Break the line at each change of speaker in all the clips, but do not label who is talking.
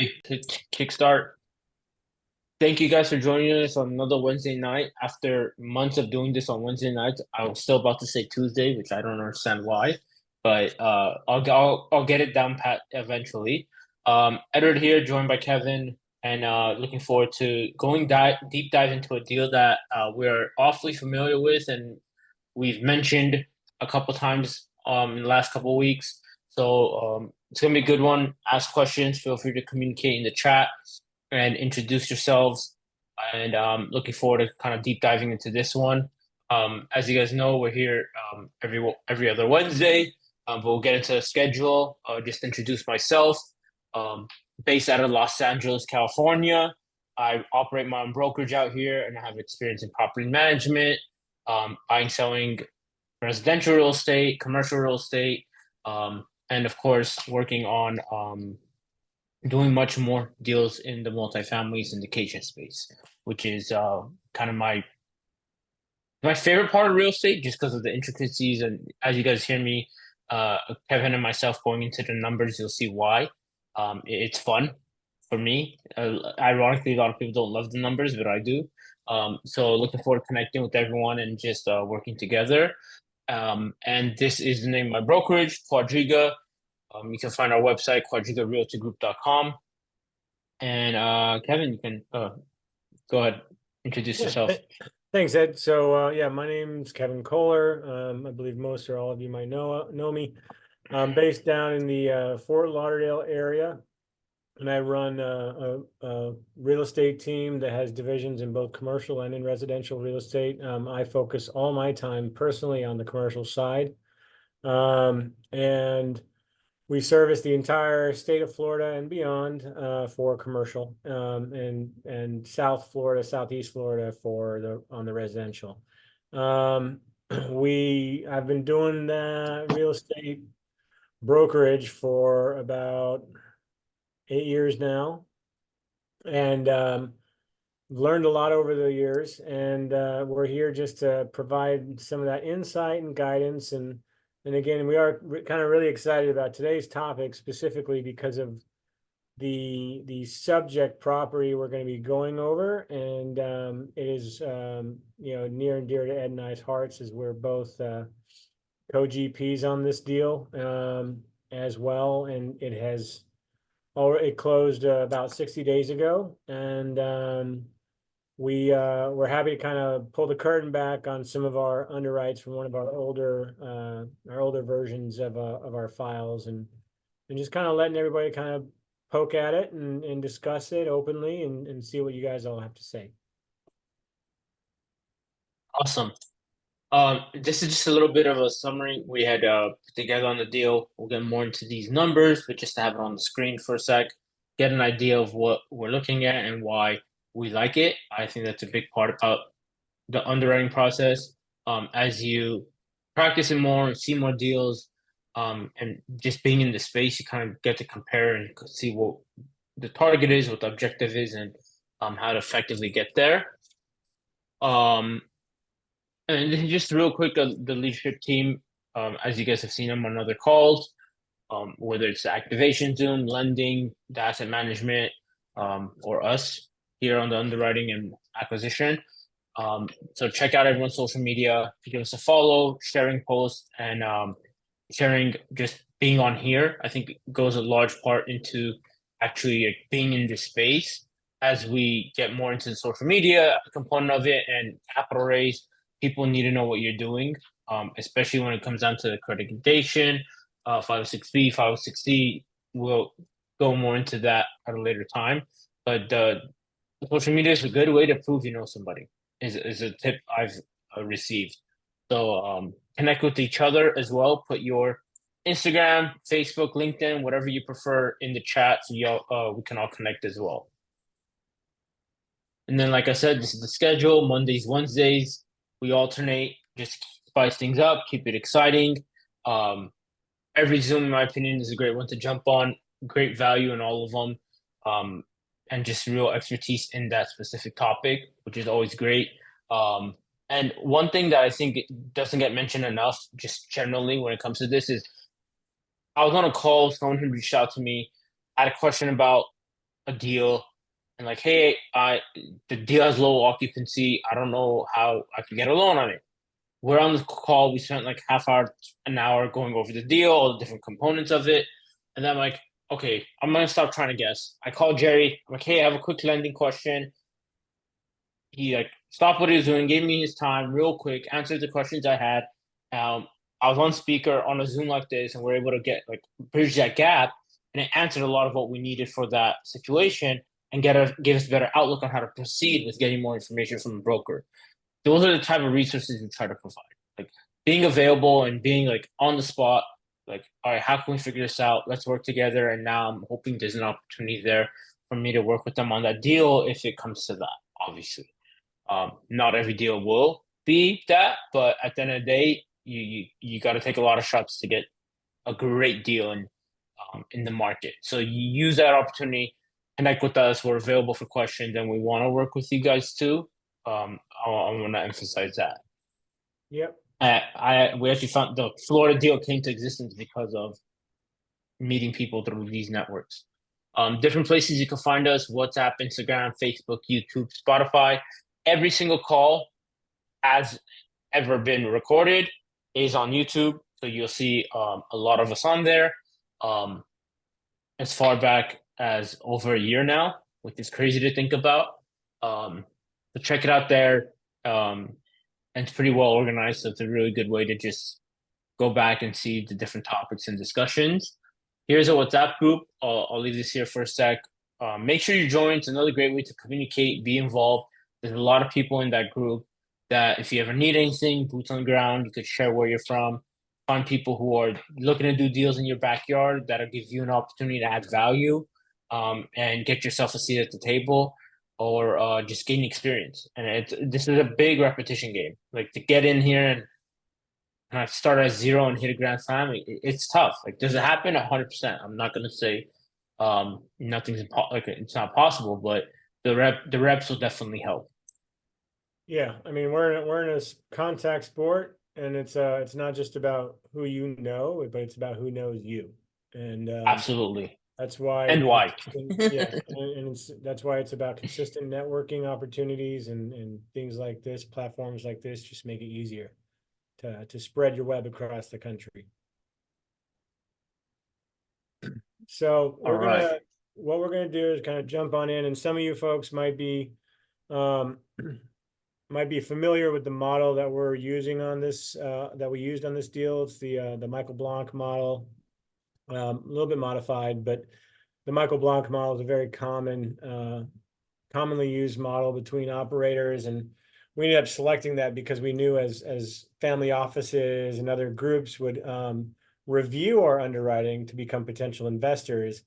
Hey, to kickstart, thank you guys for joining us on another Wednesday night. After months of doing this on Wednesday nights, I was still about to say Tuesday, which I don't understand why, but I'll get it down pat eventually. Edward here, joined by Kevin, and looking forward to going deep dive into a deal that we're awfully familiar with, and we've mentioned a couple times in the last couple of weeks. So it's gonna be a good one. Ask questions. Feel free to communicate in the chat and introduce yourselves. And looking forward to kind of deep diving into this one. As you guys know, we're here every other Wednesday. But we'll get into the schedule. Just introduce myself. Um, Based out of Los Angeles, California. I operate my own brokerage out here, and I have experience in property management, buying, selling residential real estate, commercial real estate, and of course, working on doing much more deals in the multifamily syndication space, which is kind of my favorite part of real estate, just because of the intricacies. And as you guys hear me, Kevin and myself going into the numbers, you'll see why. It's fun for me. Ironically, a lot of people don't love the numbers, but I do. So looking forward to connecting with everyone and just working together. And this is the name of my brokerage, Quadriga. You can find our website, quadrigarealtygroup.com. And Kevin, you can go ahead, introduce
Yeah,
yourself.
thanks, Ed. So, yeah, my name's Kevin Kohler. I believe most or all of you might know me. I'm based down in the Fort Lauderdale area, and I run a real estate team that has divisions in both commercial and in residential real estate. I focus all my time personally on the commercial side, and we service the entire state of Florida and beyond for commercial, and South Florida, Southeast Florida for on the residential. I've been doing real estate brokerage for about 8 years now, and learned a lot over the years. And we're here just to provide some of that insight and guidance. And again, we are kind of really excited about today's topic, specifically because of the subject property we're going to be going over. And it is near and dear to Ed and I's hearts, as we're both co-GPs on this deal as well. And it closed about 60 days ago. And we're happy to kind of pull the curtain back on some of our underwrites from one of our older versions of our files, and just kind of letting everybody kind of poke at it and discuss it openly and see what you guys all have to say.
Awesome. This is just a little bit of a summary we had put together on the deal. We'll get more into these numbers, but just to have it on the screen for a sec, get an idea of what we're looking at and why we like it. I think that's a big part about the underwriting process. As you practice it more and see more deals, and just being in the space, you kind of get to compare and see what the target is, what the objective is, and how to effectively get there. And just real quick, the leadership team, as you guys have seen them on other calls, whether it's the activation Zoom, lending, the asset management, or us here on the underwriting and acquisition. So check out everyone's social media, give us a follow, sharing posts, and sharing, just being on here. I think goes a large part into actually like, being in this space as we get more into the social media component of it and capital raise. People need to know what you're doing, especially when it comes down to accreditation, 506B, 506C. We'll go more into that at a later time. But social media is a good way to prove you know somebody, is a tip I've received. So connect with each other as well. Put your Instagram, Facebook, LinkedIn, whatever you prefer in the chat, so we can all connect as well. And then, like I said, this is the schedule: Mondays, Wednesdays. We alternate, just spice things up, keep it exciting. Every Zoom, in my opinion, is a great one to jump on. Great value in all of them, and just real expertise in that specific topic, which is always great. And one thing that I think doesn't get mentioned enough, just generally when it comes to this, is I was on a call. Someone who reached out to me, had a question about a deal and like, hey, the deal has low occupancy. I don't know how I can get a loan on it. We're on the call. We spent like half hour, an hour going over the deal, all the different components of it. And then I'm like, okay, I'm gonna stop trying to guess. I call Jerry. I'm like, hey, I have a quick lending question. He like stopped what he was doing, gave me his time real quick, answered the questions I had. Um, I was on speaker on a Zoom like this, and we're able to get like bridge that gap, and it answered a lot of what we needed for that situation, and give us a better outlook on how to proceed with getting more information from the broker. Those are the type of resources we try to provide, like being available and being like on the spot. Like, all right, how can we figure this out? Let's work together. And now I'm hoping there's an opportunity there for me to work with them on that deal if it comes to that, obviously. Not every deal will be that, but at the end of the day, you got to take a lot of shots to get a great deal in the market. So you use that opportunity, connect with us. We're available for questions, and we want to work with you guys too. I want to emphasize that.
Yep.
We actually found the Florida deal came to existence because of meeting people through these networks. Different places you can find us: WhatsApp, Instagram, Facebook, YouTube, Spotify. Every single call has ever been recorded is on YouTube, so you'll see a lot of us on there. Um, as far back as over a year now, which is crazy to think about. So check it out there. And it's pretty well organized, so it's a really good way to just go back and see the different topics and discussions. Here's a WhatsApp group. I'll leave this here for a sec. Make sure you join. It's another great way to communicate, be involved. There's a lot of people in that group that if you ever need anything, boots on the ground, you could share where you're from. Find people who are looking to do deals in your backyard that'll give you an opportunity to add value, and get yourself a seat at the table, or just gain experience. And this is a big repetition game. Like to get in here and I start at zero and hit a grand slam, it's tough. Like, does it happen? 100%. I'm not gonna say nothing's like it's not possible, but the reps will definitely help.
Yeah, I mean we're in a contact sport, and it's not just about who you know, but it's about who knows you, and
Absolutely.
that's why
And why?
yeah, and that's why it's about consistent networking opportunities and things like this, platforms like this, just make it easier to spread your web across the country. So
All right.
what we're gonna do is kind of jump on in, and some of you folks um, might be familiar with the model that we're using on this that we used on this deal. It's the Michael Blanc model, a little bit modified, but the Michael Blanc model is a very commonly used model between operators, and we ended up selecting that because we knew as family offices and other groups would review our underwriting to become potential investors,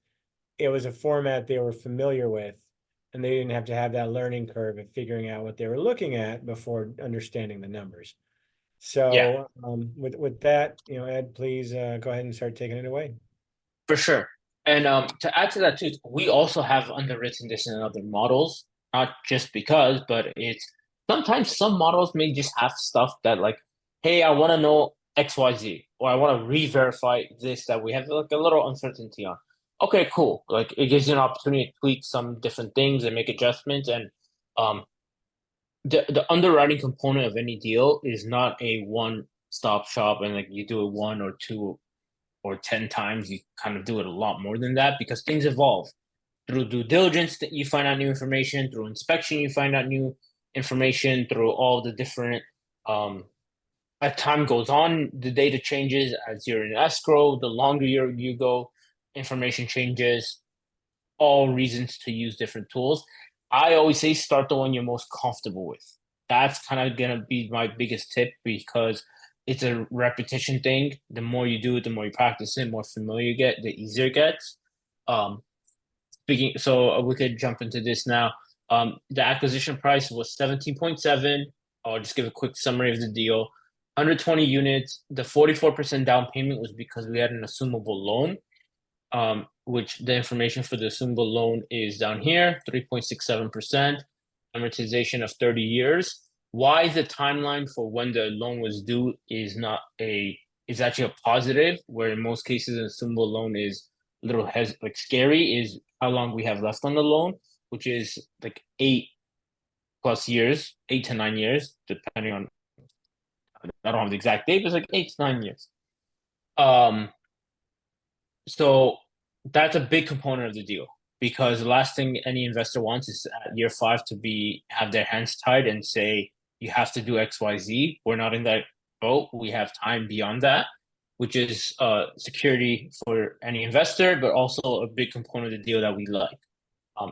it was a format they were familiar with, and they didn't have to have that learning curve of figuring out what they were looking at before understanding the numbers.
Yeah,
So with that, Ed, please go ahead and start taking it away.
for sure. And to add to that too, we also have underwritten this in other models, not just because, but it's sometimes some models may just have stuff that like, hey, I want to know XYZ, or I want to re-verify this that we have like a little uncertainty on. Okay, cool. Like it gives you an opportunity to tweak some different things and make adjustments. And um, the underwriting component of any deal is not a one stop shop, and like you do it one or two or 10 times. You kind of do it a lot more than that because things evolve. Through due diligence, that you find out new information. Through inspection, you find out new information. Through all the different, as time goes on, the data changes. As you're in escrow, the longer you go, information changes. All reasons to use different tools. I always say start the one you're most comfortable with. That's kind of gonna be my biggest tip because it's a repetition thing. The more you do it, the more you practice it, the more familiar you get, the easier it gets. Um, so we could jump into this now. The acquisition price was 17.7. I'll just give a quick summary of the deal. 120 units. The 44% down payment was because we had an assumable loan, which the information for the assumable loan is down here, 3.67%, amortization of 30 years. Why the timeline for when the loan was due is actually a positive, where in most cases an assumable loan is a little like scary, is how long we have left on the loan, which is like 8+ years, 8 to 9 years, depending on, I don't have the exact date, but it's like 8 to 9 years. Um, so that's a big component of the deal because the last thing any investor wants is at year 5 to be have their hands tied and say you have to do XYZ. We're not in that boat. We have time beyond that, which is security for any investor, but also a big component of the deal that we like.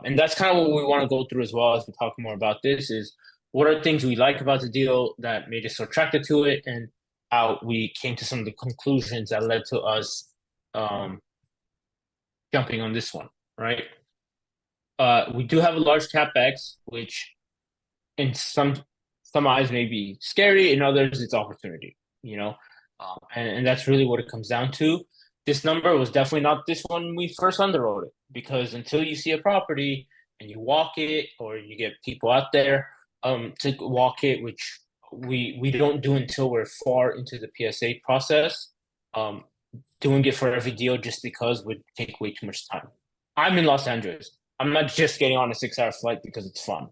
And that's kind of what we want to go through as well as we talk more about this is what are things we like about the deal that made us so attracted to it and how we came to some of the conclusions that led to us um, jumping on this one, right? We do have a large capex, which in some eyes may be scary, in others it's opportunity, you know, and that's really what it comes down to. This number was definitely not this when we first underwrote it because until you see a property and you walk it or you get people out there to walk it, which we don't do until we're far into the PSA process. Um, Doing it for every deal just because would take way too much time. I'm in Los Angeles. I'm not just getting on a 6 hour flight because it's fun.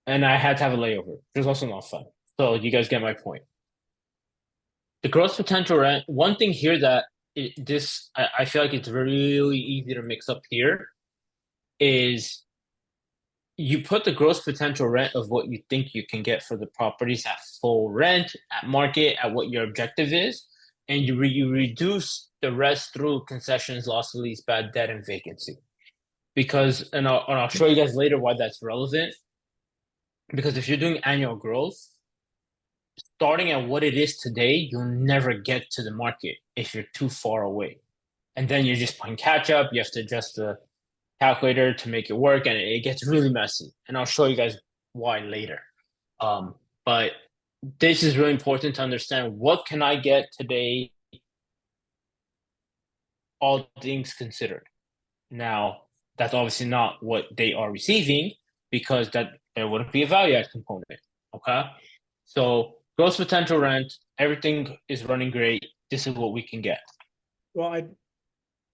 And I had to have a layover. It was also not fun. So you guys get my point. The gross potential rent, one thing here that I feel like it's really easy to mix up here is you put the gross potential rent of what you think you can get for the properties at full rent, at market, at what your objective is, and you reduce the rest through concessions, loss of lease, bad debt, and vacancy. Because, and I'll show you guys later why that's relevant. Because if you're doing annual growth, starting at what it is today, you'll never get to the market if you're too far away. And then you're just playing catch up. You have to adjust the calculator to make it work, and it gets really messy. And I'll show you guys why later. But this is really important to understand what can I get today, all things considered. Now, that's obviously not what they are receiving because that there wouldn't be a value add component. Okay. So gross potential rent, everything is running great. This is what we can get.
Well,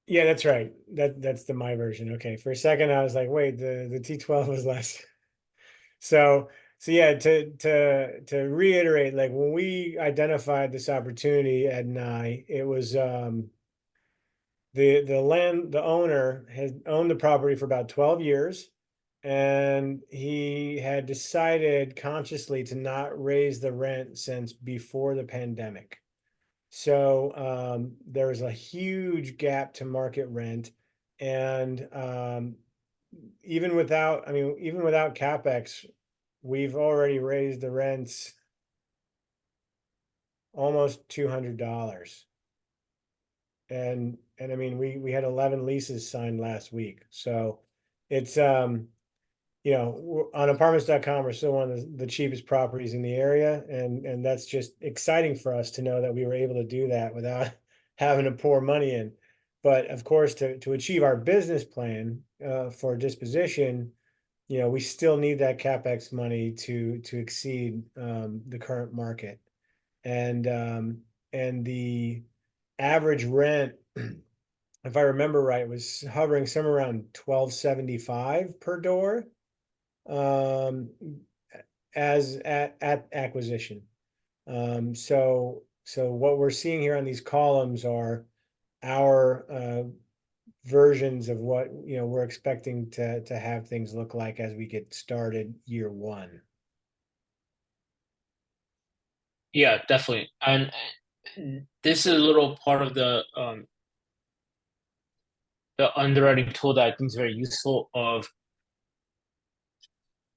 yeah, that's right. That's my version. Okay. For a second, I was like, wait, the T12 was less. So yeah, to reiterate, like when we identified this opportunity at Nye, it was the owner had owned the property for about 12 years, and he had decided consciously to not raise the rent since before the pandemic. So there was a huge gap to market rent, and even without, I mean, even without capex, we've already raised the rents almost $200. And I mean, we had 11 leases signed last week. So it's you know, on apartments.com, we're still one of the cheapest properties in the area, and that's just exciting for us to know that we were able to do that without having to pour money in. But of course, to achieve our business plan for disposition, you know, we still need that capex money to exceed the current market, and the average rent, if I remember right, was hovering somewhere around 1275 per door as at acquisition. So what we're seeing here on these columns are our versions of what, you know, we're expecting to have things look like as we get started year one.
Yeah, definitely. And this is a little part of the underwriting tool that I think is very useful of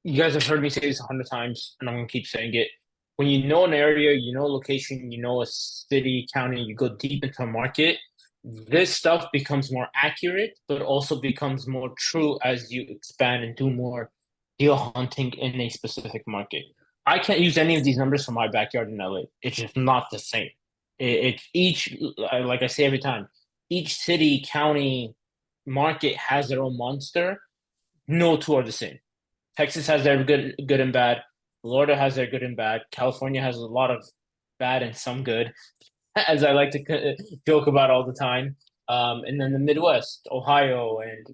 you guys have heard me say this 100 times, and I'm gonna keep saying it. When you know an area, you know a location, you know a city, county, you go deep into a market, this stuff becomes more accurate, but also becomes more true as you expand and do more deal hunting in a specific market. I can't use any of these numbers for my backyard in LA. It's just not the same. It's each, like I say every time, each city, county, market has their own monster. No two are the same. Texas has their good and bad. Florida has their good and bad. California has a lot of bad and some good, as I like to joke about all the time. And then the Midwest, Ohio and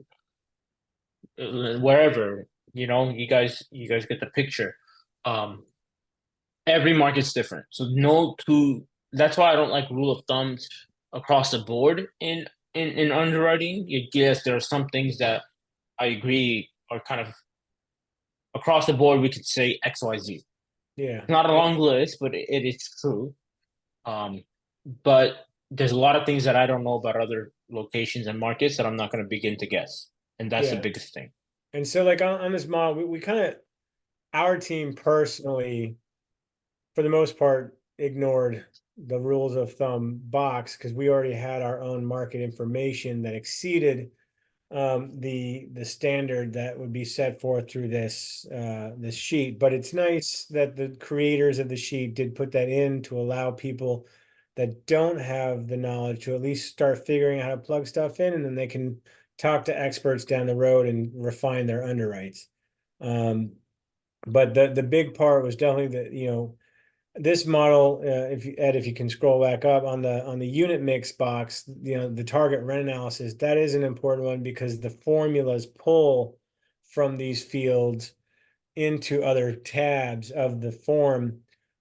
wherever, you guys get the picture. Um, every market's different. So no two that's why I don't like rule of thumbs across the board in underwriting. Yes, there are some things that I agree are kind of across the board we could say XYZ.
Yeah.
Not a long list, but it is true. Um, but there's a lot of things that I don't know about other locations and markets that I'm not going to begin to guess. And that's the
Yeah.
biggest thing.
And so like on this model, we kind of our team personally, for the most part, ignored the rules of thumb box because we already had our own market information that exceeded the standard that would be set forth through this sheet. But it's nice that the creators of the sheet did put that in to allow people that don't have the knowledge to at least start figuring out how to plug stuff in, and then they can talk to experts down the road and refine their underwrites. But the big part was definitely this model, if you Ed, if you can scroll back up on the unit mix box, the target rent analysis, that is an important one because the formulas pull from these fields into other tabs of the form.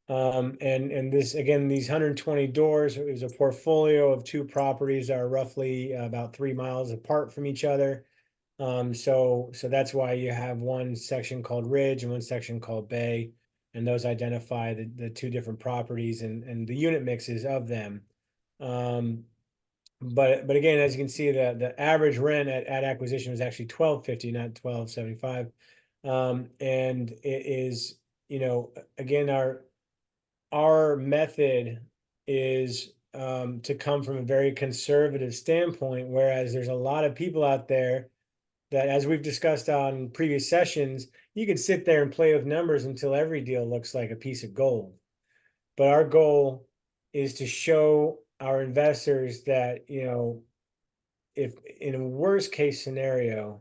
And this again, these 120 doors is a portfolio of two properties that are roughly about 3 miles apart from each other. So that's why you have one section called Ridge and one section called Bay, and those identify the two different properties and the unit mixes of them. Um, but again, as you can see, the average rent at acquisition was actually 1250, not 1275. And it is, again, our method is to come from a very conservative standpoint, whereas there's a lot of people out there that, as we've discussed on previous sessions, you can sit there and play with numbers until every deal looks like a piece of gold. But our goal is to show our investors that, if in a worst case scenario,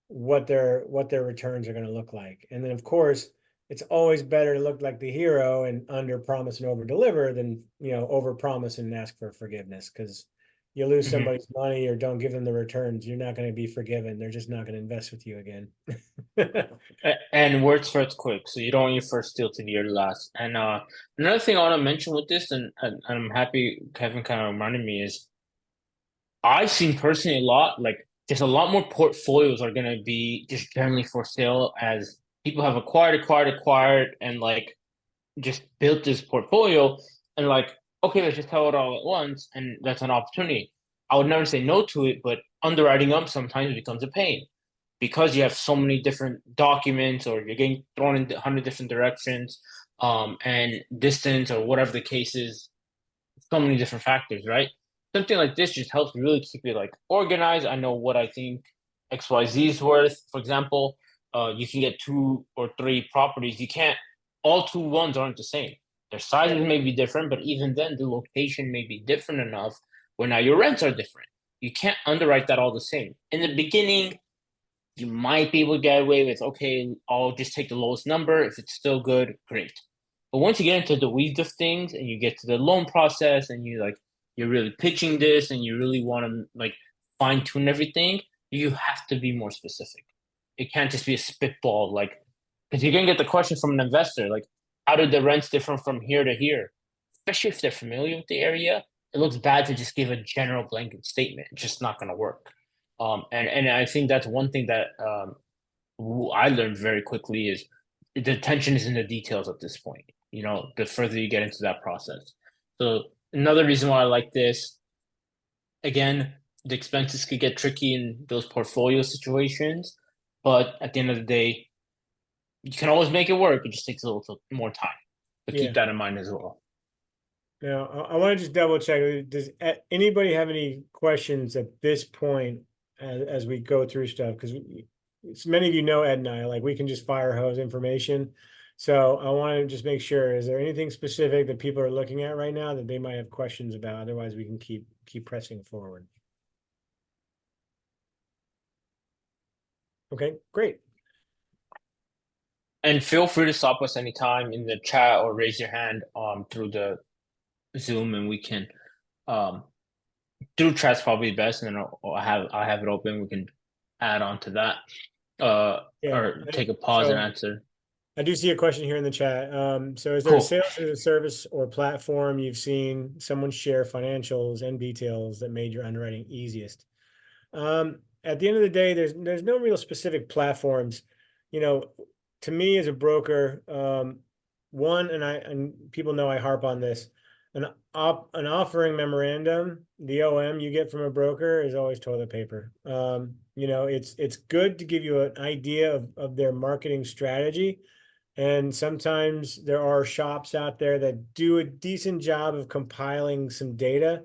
what their returns are going to look like. And then of course, it's always better to look like the hero and under promise and over deliver than, over promise and ask for forgiveness, because you lose
Mhm.
somebody's money or don't give them the returns, you're not going to be forgiven. They're just not going to invest with you again.
And words first quick, so you don't want your first deal to be your last. And another thing I want to mention with this, and I'm happy Kevin kind of reminded me, is I've seen personally a lot, like just a lot more portfolios are gonna be just generally for sale as people have acquired, and like just built this portfolio and like, okay, let's just sell it all at once, and that's an opportunity. I would never say no to it, but underwriting up sometimes becomes a pain because you have so many different documents or you're getting thrown in 100 different directions, and distance or whatever the case is, so many different factors, right? Something like this just helps really keep it like organized. I know what I think XYZ is worth. For example, you can get two or three properties. You can't, all two ones aren't the same. Their sizes may be different, but even then, the location may be different enough where now your rents are different. You can't underwrite that all the same. In the beginning, you might be able to get away with, okay, I'll just take the lowest number. If it's still good, great. But once you get into the weeds of things and you get to the loan process and you're really pitching this and you really want to like fine tune everything, you have to be more specific. It can't just be a spitball, like, because you're gonna get the question from an investor, like, how did the rents differ from here to here? Especially if they're familiar with the area, it looks bad to just give a general blanket statement. It's just not gonna work. And I think that's one thing that I learned very quickly is the attention is in the details at this point. The further you get into that process. So another reason why I like this, again, the expenses could get tricky in those portfolio situations, but at the end of the day, you can always make it work. It just takes a little more time. But keep
Yeah.
that in mind as well.
Now, I want to just double check. Does anybody have any questions at this point as we go through stuff? Because many of you know Ed and I, like we can just fire hose information. So I want to just make sure, is there anything specific that people are looking at right now that they might have questions about? Otherwise, we can keep pressing forward. Okay, great.
And feel free to stop us anytime in the chat or raise your hand through the Zoom, and we can um through chat's probably best, and then I have it open. We can add on to that.
Yeah.
or take a pause and
So
answer.
I do see a question here in the chat. So is there a
Cool.
sales as a service or platform you've seen someone share financials and details that made your underwriting easiest? At the end of the day, there's no real specific platforms. You know, to me as a broker, one, and people know I harp on this, an offering memorandum, the OM you get from a broker is always toilet paper. It's good to give you an idea of their marketing strategy. And sometimes there are shops out there that do a decent job of compiling some data,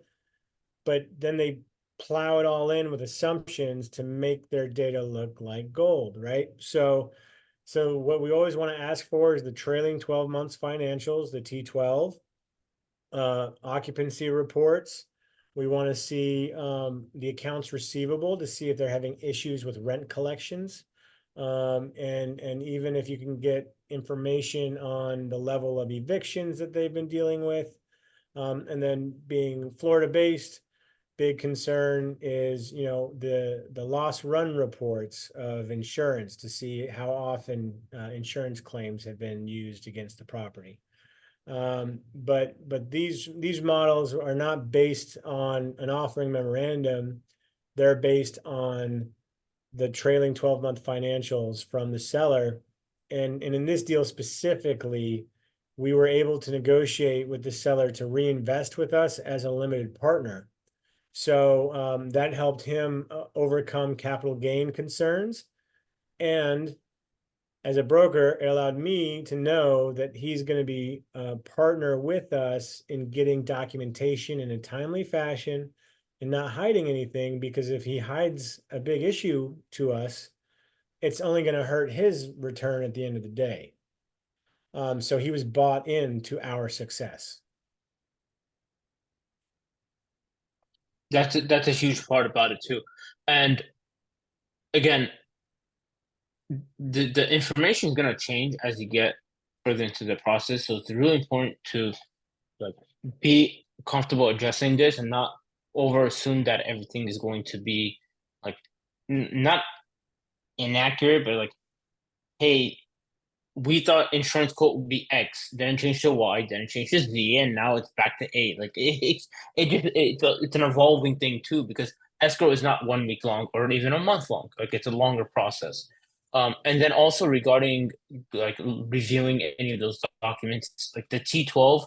but then they plow it all in with assumptions to make their data look like gold, right? So what we always want to ask for is the trailing 12 months financials, the T12, occupancy reports. We want to see the accounts receivable to see if they're having issues with rent collections. And even if you can get information on the level of evictions that they've been dealing with. And then being Florida based, big concern is, the loss run reports of insurance to see how often insurance claims have been used against the property. But these models are not based on an offering memorandum. They're based on the trailing 12-month financials from the seller. And in this deal specifically, we were able to negotiate with the seller to reinvest with us as a limited partner. So that helped him overcome capital gain concerns. And as a broker, it allowed me to know that he's going to be a partner with us in getting documentation in a timely fashion and not hiding anything, because if he hides a big issue to us, it's only going to hurt his return at the end of the day. So he was bought into our success.
That's a huge part about it too. And again, the information is gonna change as you get further into the process. So it's really important to like be comfortable addressing this and not over assume that everything is going to be like not inaccurate, but like, hey, we thought insurance quote would be X, then it changed to Y, then it changed to Z, and now it's back to A. Like it's an evolving thing too, because escrow is not 1 week long or even a month long. Like it's a longer process. And then also regarding like reviewing any of those documents, like the T12,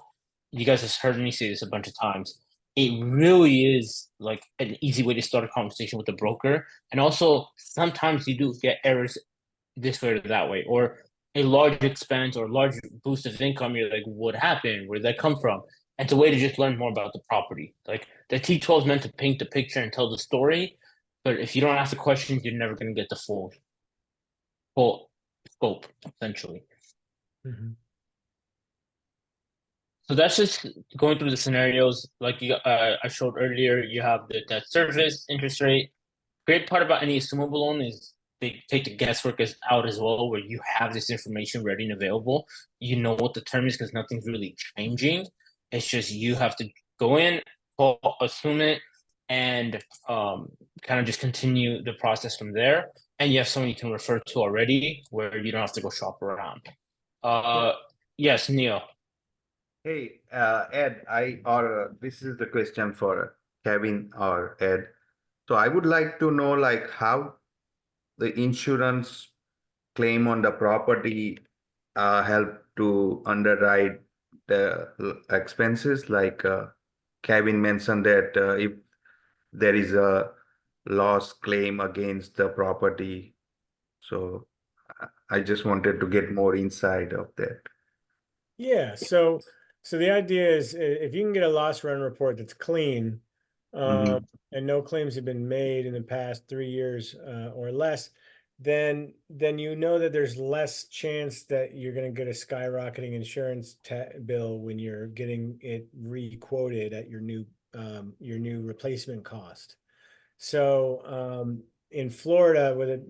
you guys have heard me say this a bunch of times. It really is like an easy way to start a conversation with the broker. And also sometimes you do get errors this way or that way, or a large expense or large boost of income, you're like, what happened? Where did that come from? And it's a way to just learn more about the property. Like the T12 is meant to paint the picture and tell the story, but if you don't ask the questions, you're never going to get the full scope, essentially.
Mhm.
So that's just going through the scenarios. Like I showed earlier, you have the debt service, interest rate. Great part about any assumable loan is they take the guesswork out as well, where you have this information ready and available. You know what the term is because nothing's really changing. It's just you have to go in, assume it, and kind of just continue the process from there. And you have someone you can refer to already, where you don't have to go shop around.
Yeah.
Uh, yes, Neil.
Hey, Ed, this is the question for Kevin or Ed. So I would like to know like how the insurance claim on the property help to underwrite the expenses. Like Kevin mentioned that if there is a loss claim against the property, so I just wanted to get more insight of that.
Yeah, so the idea is if you can get a loss run report that's clean, um,
Mm-hmm.
and no claims have been made in the past 3 years or less, then you know that there's less chance that you're going to get a skyrocketing insurance bill when you're getting it re-quoted at your new replacement cost. So in Florida, with it,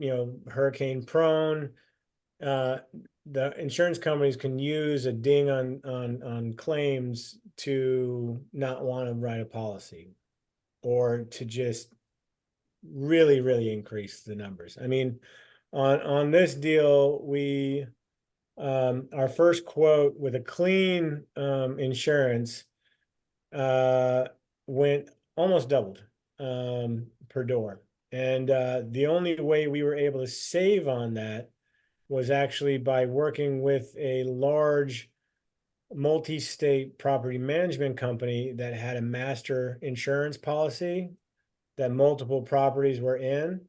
hurricane prone, uh, the insurance companies can use a ding on claims to not want to write a policy or to just really increase the numbers. I mean, On this deal, we our first quote with a clean insurance went almost doubled per door. And the only way we were able to save on that was actually by working with a large multi-state property management company that had a master insurance policy that multiple properties were in.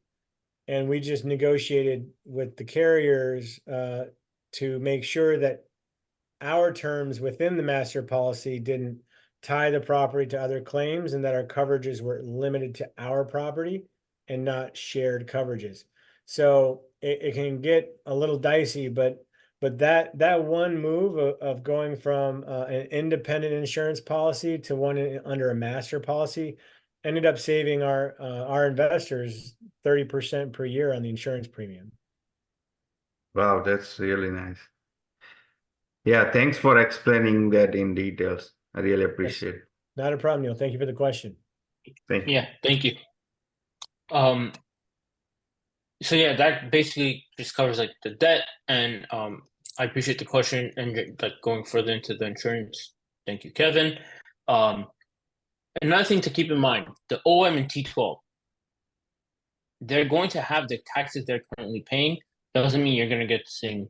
And we just negotiated with the carriers to make sure that our terms within the master policy didn't tie the property to other claims, and that our coverages were limited to our property and not shared coverages. So it can get a little dicey, but that one move of going from an independent insurance policy to one under a master policy ended up saving our investors 30% per year on the insurance premium.
Wow, that's really nice. Yeah, thanks for explaining that in details. I really appreciate it.
Not a problem, Neil. Thank you for the question.
Thank you.
Yeah, thank you. So yeah, that basically just covers like the debt, and I appreciate the question and like going further into the insurance. Thank you, Kevin. Another thing to keep in mind, the OM and T12, they're going to have the taxes they're currently paying. Doesn't mean you're going to get the same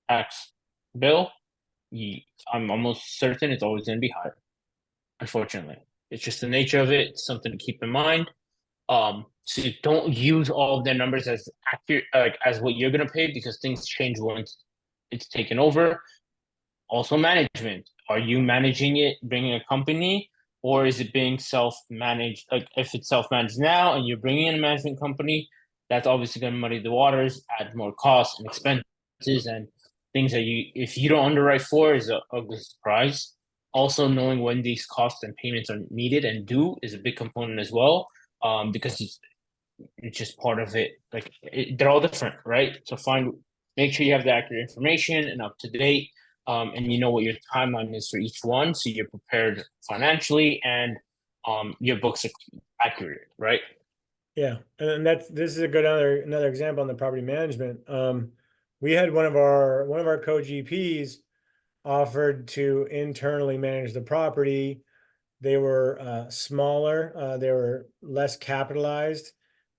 tax bill. I'm almost certain it's always going to be higher. Unfortunately, it's just the nature of it. It's something to keep in mind. So you don't use all of their numbers as accurate, as what you're going to pay, because things change once it's taken over. Also, management. Are you managing it, bringing a company, or is it being self-managed? Like if it's self-managed now and you're bringing in a management company, that's obviously going to muddy the waters, add more costs and expenses and things that if you don't underwrite for, is a ugly surprise. Also, knowing when these costs and payments are needed and due is a big component as well, because it's just part of it. Like they're all different, right? So make sure you have the accurate information and up to date, and you know what your timeline is for each one, so you're prepared financially and your books are accurate, right?
Yeah, and this is a good another example on the property management. We had one of our co-GPs offered to internally manage the property. They were smaller, they were less capitalized,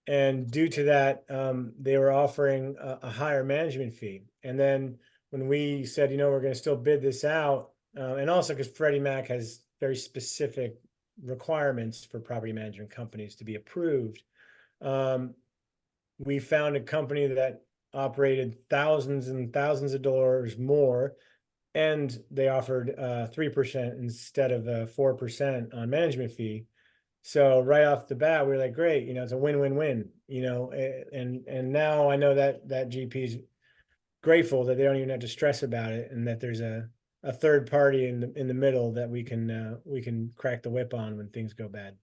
and due to that, they were offering a higher management fee. And then when we said, we're going to still bid this out, and also because Freddie Mac has very specific requirements for property management companies to be approved, we found a company that operated thousands and thousands of dollars more, and they offered 3% instead of 4% on management fee. So right off the bat, we were like, great, it's a win-win-win, and now I know that GP is grateful that they don't even have to stress about it, and that there's a third party in the middle that we can crack the whip on when things go bad.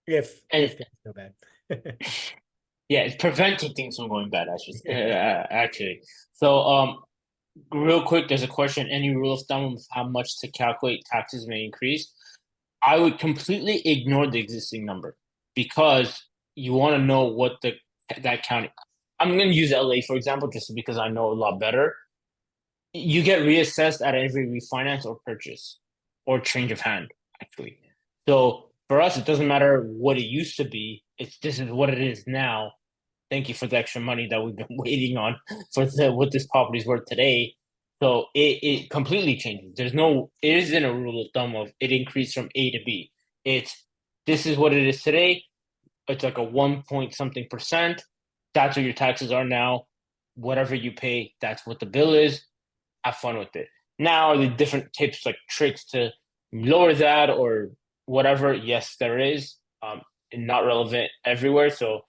If things go bad.
Yeah, it's preventing things from going bad, actually. So real quick, there's a question. Any rule of thumb of how much to calculate taxes may increase? I would completely ignore the existing number, because you want to know what that county. I'm going to use LA, for example, just because I know a lot better. You get reassessed at every refinance or purchase or change of hand, actually. So for us, it doesn't matter what it used to be. This is what it is now. Thank you for the extra money that we've been waiting on for what this property's worth today. So it completely changes. It isn't a rule of thumb of it increased from A to B. This is what it is today. It's like a 1 point something percent. That's what your taxes are now. Whatever you pay, that's what the bill is. Have fun with it. Now, the different tips, like tricks to lower that or whatever, yes, there is. And not relevant everywhere, so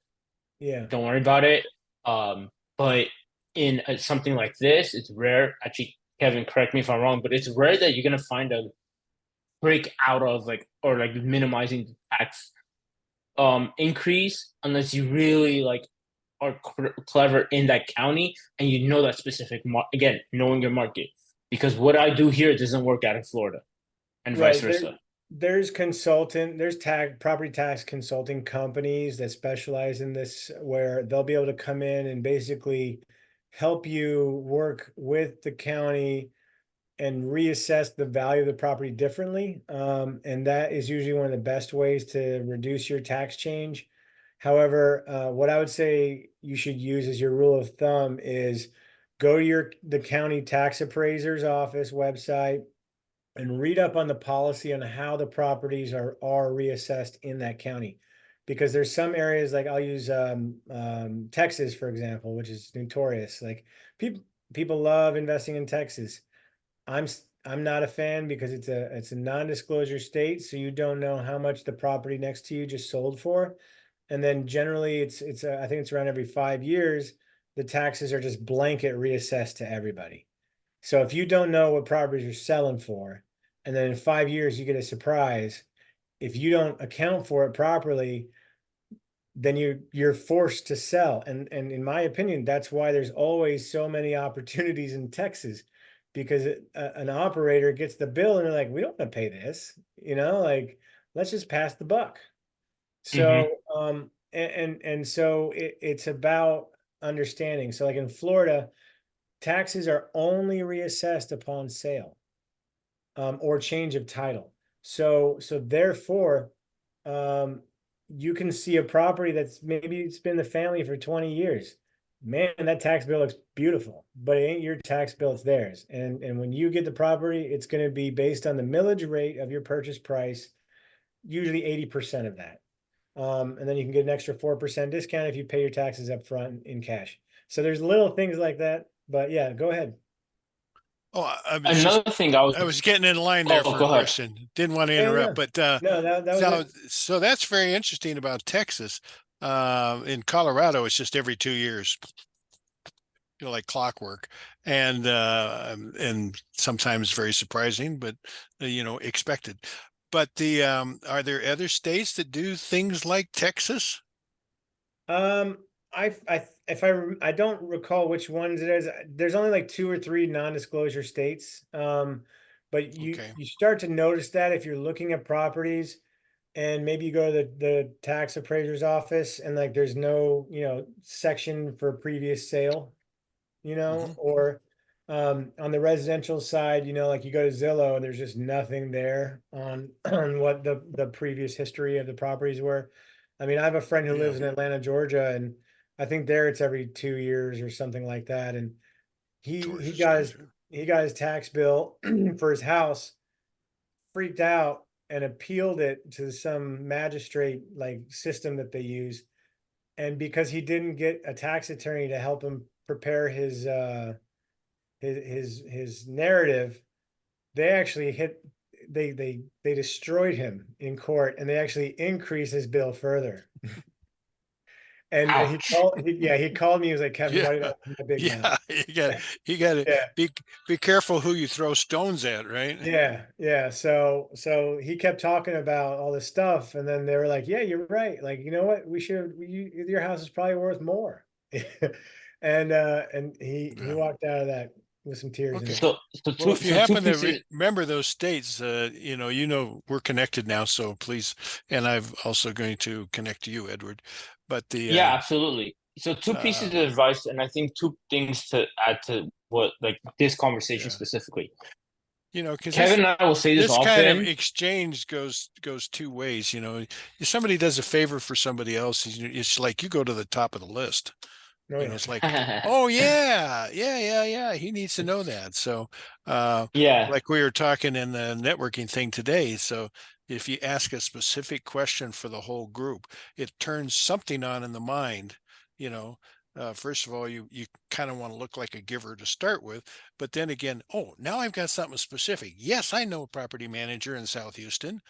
yeah,
don't worry about it. But in something like this, it's rare. Actually, Kevin, correct me if I'm wrong, but it's rare that you're gonna find a break out of minimizing the tax increase, unless you really are clever in that county and you know that specific again, knowing your market. Because what I do here doesn't work out in Florida, and vice versa.
There's property tax consulting companies that specialize in this, where they'll be able to come in and basically help you work with the county and reassess the value of the property differently. And that is usually one of the best ways to reduce your tax change. However, what I would say you should use as your rule of thumb is go to the county tax appraiser's office website and read up on the policy on how the properties are reassessed in that county. Because there's some areas, like I'll use Texas, for example, which is notorious. Like people love investing in Texas. I'm not a fan because it's a non-disclosure state, so you don't know how much the property next to you just sold for. And then generally it's I think it's around every 5 years, the taxes are just blanket reassessed to everybody. So if you don't know what properties are selling for, and then in 5 years you get a surprise, if you don't account for it properly, then you're forced to sell. And in my opinion, that's why there's always so many opportunities in Texas, because an operator gets the bill and they're like, we don't want to pay this, like, let's just pass the buck.
Hmm.
So and so it's about understanding. So like in Florida, taxes are only reassessed upon sale, or change of title. So therefore, you can see a property that's maybe it's been in the family for 20 years. Man, that tax bill looks beautiful, but it ain't your tax bill, it's theirs. And when you get the property, it's going to be based on the millage rate of your purchase price, usually 80% of that. And then you can get an extra 4% discount if you pay your taxes up front in cash. So there's little things like that. But yeah, go ahead.
Oh,
Another thing
I was getting in line there
oh,
for a
go ahead.
question. Didn't want to
Yeah,
interrupt,
no,
but
no, that was it.
so that's very interesting about Texas. In Colorado, it's just every 2 years, like clockwork, and sometimes very surprising, but expected. But are there other states that do things like Texas?
Um, I don't recall which ones it is. There's only like two or three non-disclosure states. But you
Okay.
you start to notice that if you're looking at properties, and maybe you go to the tax appraiser's office, and like there's no, section for previous sale,
Hmm.
or on the residential side, like you go to Zillow and there's just nothing there on on what the previous history of the properties were. I mean, I have a friend who
Yeah.
lives in Atlanta, Georgia, and I think there it's every 2 years or something like that. And he
Georgia's
got
good.
his he got his tax bill for his house, freaked out, and appealed it to some magistrate like system that they use. And because he didn't get a tax attorney to help him prepare his narrative, they actually they destroyed him in court, and they actually increased his bill further. And
Ouch.
he called me. He was like, Kevin,
Yeah.
buddy, that's my big mouth.
Yeah. You got to
Yeah.
be careful who you throw stones at, right?
Yeah. So he kept talking about all this stuff, and then they were like, "Yeah, you're right. Like, you know what? Your house is probably worth more." And he
Yeah.
walked out of that with some tears in his
Okay.
eyes.
So so
Well,
two
if you
so two
happen to
pieces.
remember those states, we're connected now, so please, and I'm also going to connect to you, Edward. But
Yeah, absolutely. So two pieces
uh,
of advice, and I think two things to add to what like this conversation
yeah,
specifically.
because
Kevin and I will say this
this kind of
often.
exchange goes two ways. If somebody does a favor for somebody else, it's like you go to the top of the list.
Oh yeah.
It's like, oh yeah, yeah, yeah, yeah. He needs to know that. So,
Yeah.
like we were talking in the networking thing today. So, if you ask a specific question for the whole group, it turns something on in the mind. You know, first of all, you kind of want to look like a giver to start with, but then again, oh, now I've got something specific. Yes, I know a property manager in South Houston.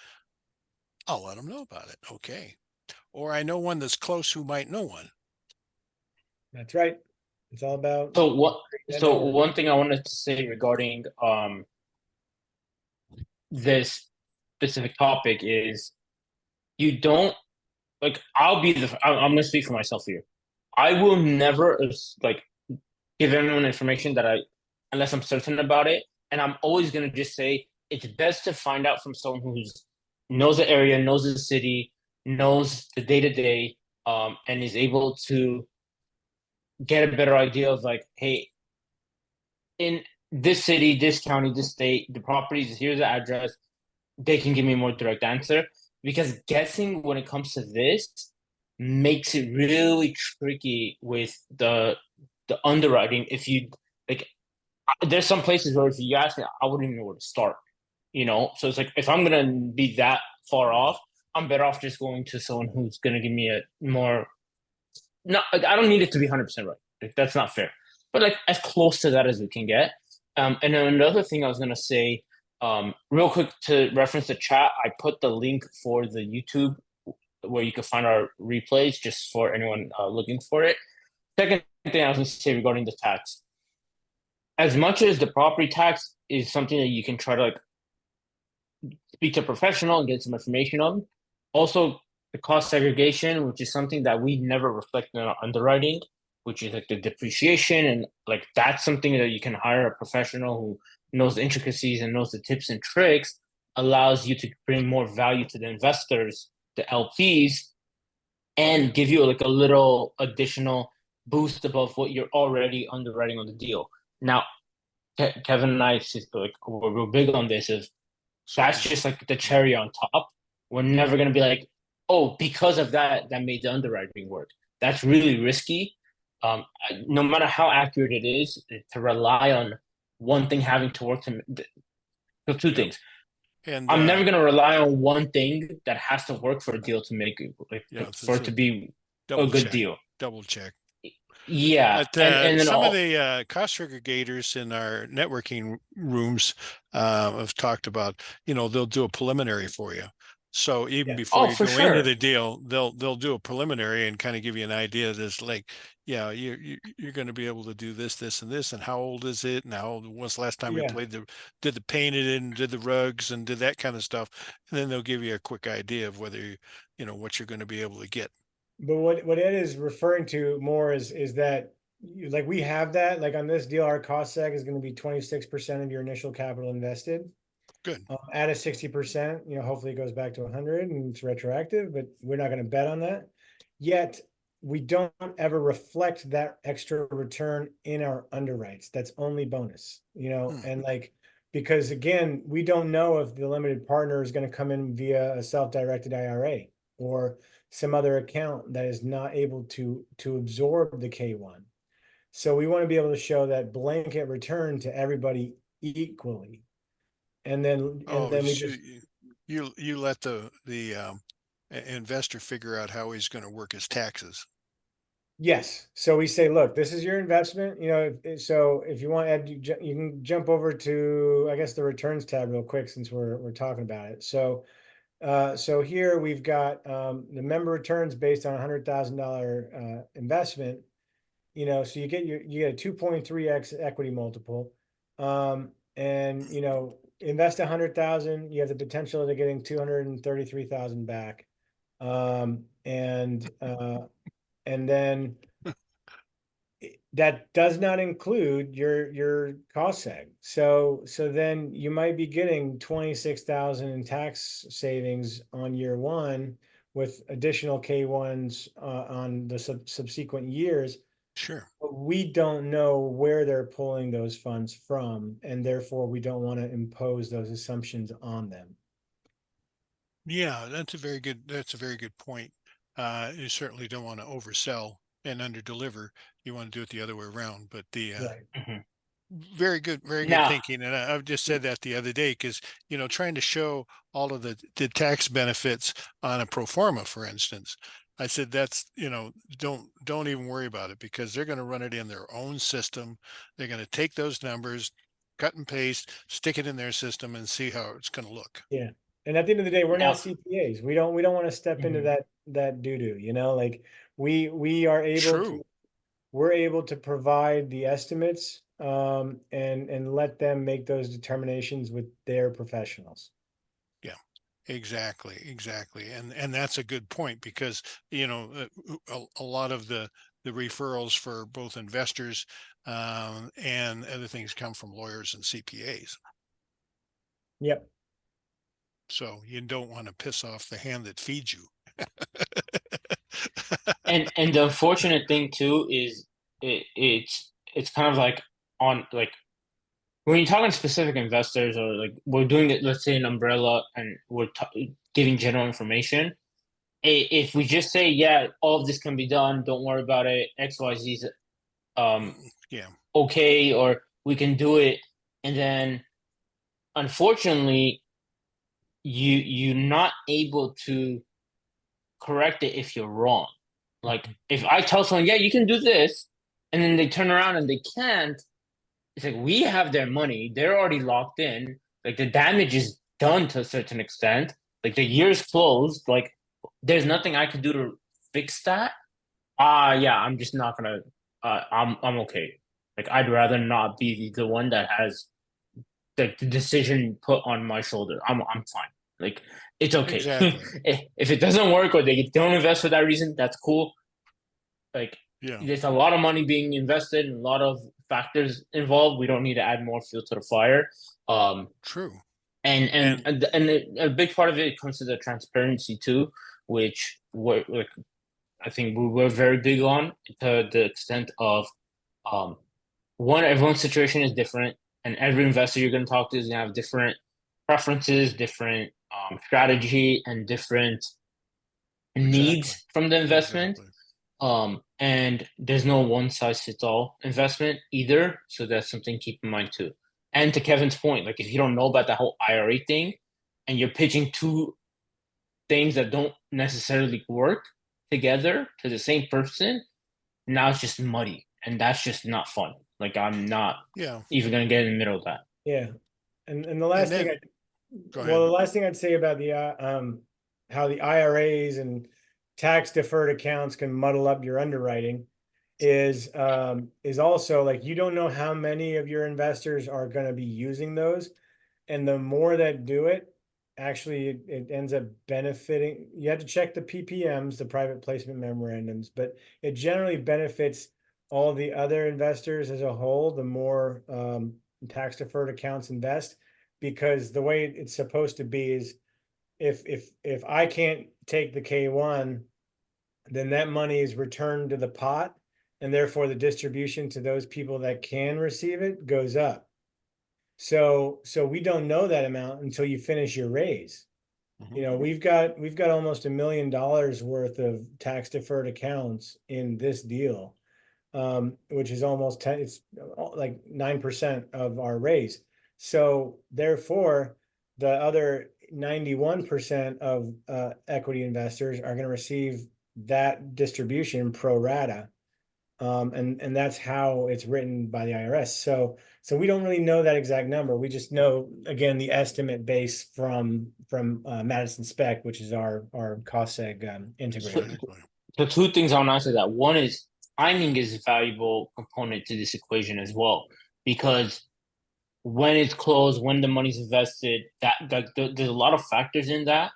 I'll let them know about it. Okay, or I know one that's close who might know one.
That's right. It's all about
So what?
that
So
network.
one thing I wanted to say regarding this specific topic is you don't like. I'm gonna speak for myself here. I will never like give anyone information that I unless I'm certain about it, and I'm always gonna just say it's best to find out from someone who's knows the area, knows the city, knows the day to day, and is able to get a better idea of like, hey, in this city, this county, this state, the properties, here's the address. They can give me a more direct answer because guessing when it comes to this makes it really tricky with the underwriting. If you like, there's some places where if you ask me, I wouldn't even know where to start. So it's like if I'm gonna be that far off, I'm better off just going to someone who's gonna give me a more. No, I don't need it to be 100% right. Like, that's not fair, but like as close to that as we can get. And then another thing I was gonna say, real quick to reference the chat, I put the link for the YouTube where you can find our replays just for anyone looking for it. Second thing I was gonna say regarding the tax, as much as the property tax is something that you can try to like speak to a professional and get some information on. Also, the cost segregation, which is something that we never reflect in our underwriting, which is like the depreciation, and like that's something that you can hire a professional who knows the intricacies and knows the tips and tricks, allows you to bring more value to the investors, the LPs, and give you like a little additional boost above what you're already underwriting on the deal. Now, Kevin and I like we're real big on this. Is that's just like the cherry on top. We're never gonna be like, oh, because of that, that made the underwriting work. That's really risky. No matter how accurate it is, to rely on one thing having to work to so two things.
And
I'm never gonna rely on one thing that has to work for a deal to make it for it to be a good deal.
Double check.
Yeah,
But
and then
some of the cost aggregators in our networking rooms have talked about, they'll do a preliminary for you. So even before you
for
go into
sure.
the deal, they'll do a preliminary and kind of give you an idea. This like, yeah, you're going to be able to do this, this, and this, and how old is it, and how old was the last time you did the painted and did the rugs and did that kind of stuff, and then they'll give you a quick idea of whether what you're going to be able to get.
But what Ed is referring to more is that like we have that like on this deal, our cost seg is going to be 26% of your initial capital invested.
Good.
At a 60%, hopefully it goes back to 100 and it's retroactive, but we're not going to bet on that. Yet we don't ever reflect that extra return in our underwrites. That's only bonus, and like, because again, we don't know if the limited partner is going to come in via a self-directed IRA or some other account that is not able to absorb the K1. So we want to be able to show that blanket return to everybody equally. And then we just
you let the investor figure out how he's going to work his taxes.
Yes. So we say, look, this is your investment. So if you want, Ed, you can jump over to, I guess, the returns tab real quick since we're talking about it. So here we've got the member returns based on $100,000 investment. So you get a 2.3x equity multiple, and invest 100,000, you have the potential of getting 233,000 back, and then that does not include your cost seg. So then you might be getting 26,000 in tax savings on year one with additional K1s on the subsequent years.
Sure.
But we don't know where they're pulling those funds from, and therefore we don't want to impose those assumptions on them.
Yeah, that's a very good point. You certainly don't want to oversell and underdeliver. You want to do it the other way around. But
Right.
very good
Now,
thinking. And I've just said that the other day because trying to show all of the tax benefits on a pro forma, for instance. I said that's don't even worry about it because they're going to run it in their own system. They're going to take those numbers, cut and paste, stick it in their system, and see how it's going to look.
Yeah. And at the end of the day, we're not
now,
CPAs. We don't want to step into that doo-doo, like we are able
True.
to, we're able to provide the estimates and let them make those determinations with their professionals.
Yeah, exactly. And that's a good point because, a lot of the referrals for both investors and other things come from lawyers and CPAs.
Yep.
So you don't want to piss off the hand that feeds you.
And the unfortunate thing too is it's kind of like on like when you're talking specific investors or like we're doing it, let's say an umbrella and we're giving general information. If we just say, yeah, all of this can be done, don't worry about it, XYZ is
Yeah.
okay, or we can do it, and then unfortunately, you're not able to correct it if you're wrong. Like if I tell someone, yeah, you can do this, and then they turn around and they can't, it's like we have their money, they're already locked in, like the damage is done to a certain extent, like the year's closed, like there's nothing I can do to fix that. Yeah, I'm just not gonna. I'm okay. Like I'd rather not be the one that has the decision put on my shoulder. I'm fine. Like it's okay.
Exactly.
If it doesn't work or they don't invest for that reason, that's cool. Like
Yeah.
there's a lot of money being invested and a lot of factors involved. We don't need to add more fuel to the fire.
True.
And a big part of it comes to the transparency too, which we're like I think we were very big on to the extent of um one, everyone's situation is different, and every investor you're going to talk to is going to have different preferences, different strategy, and different
Exactly.
needs from the investment.
Exactly.
And there's no one size fits all investment either, so that's something to keep in mind too. And to Kevin's point, like if you don't know about the whole IRA thing, and you're pitching two things that don't necessarily work together to the same person, now it's just muddy, and that's just not fun. Like I'm not
Yeah.
even gonna get in the middle of that.
Yeah. And the
And
last thing
then, go
well, the
ahead.
last thing I'd say about the how the IRAs and tax deferred accounts can muddle up your underwriting is also like you don't know how many of your investors are going to be using those, and the more that do it, actually it ends up benefiting. You have to check the PPMs, the private placement memorandums, but it generally benefits all the other investors as a whole. The more tax deferred accounts invest, because the way it's supposed to be is if I can't take the K1, then that money is returned to the pot, and therefore the distribution to those people that can receive it goes up. So we don't know that amount until you finish your raise. You know, we've got almost $1 million worth of tax deferred accounts in this deal, which is almost 10, it's like 9% of our raise. So therefore, the other 91% of equity investors are going to receive that distribution pro rata. And that's how it's written by the IRS. So we don't really know that exact number. We just know, again, the estimate base from Madison Spec, which is our cost seg integrator.
So two things I want to answer that. One is timing is a valuable component to this equation as well, because when it's closed, when the money's invested, there's a lot of factors in that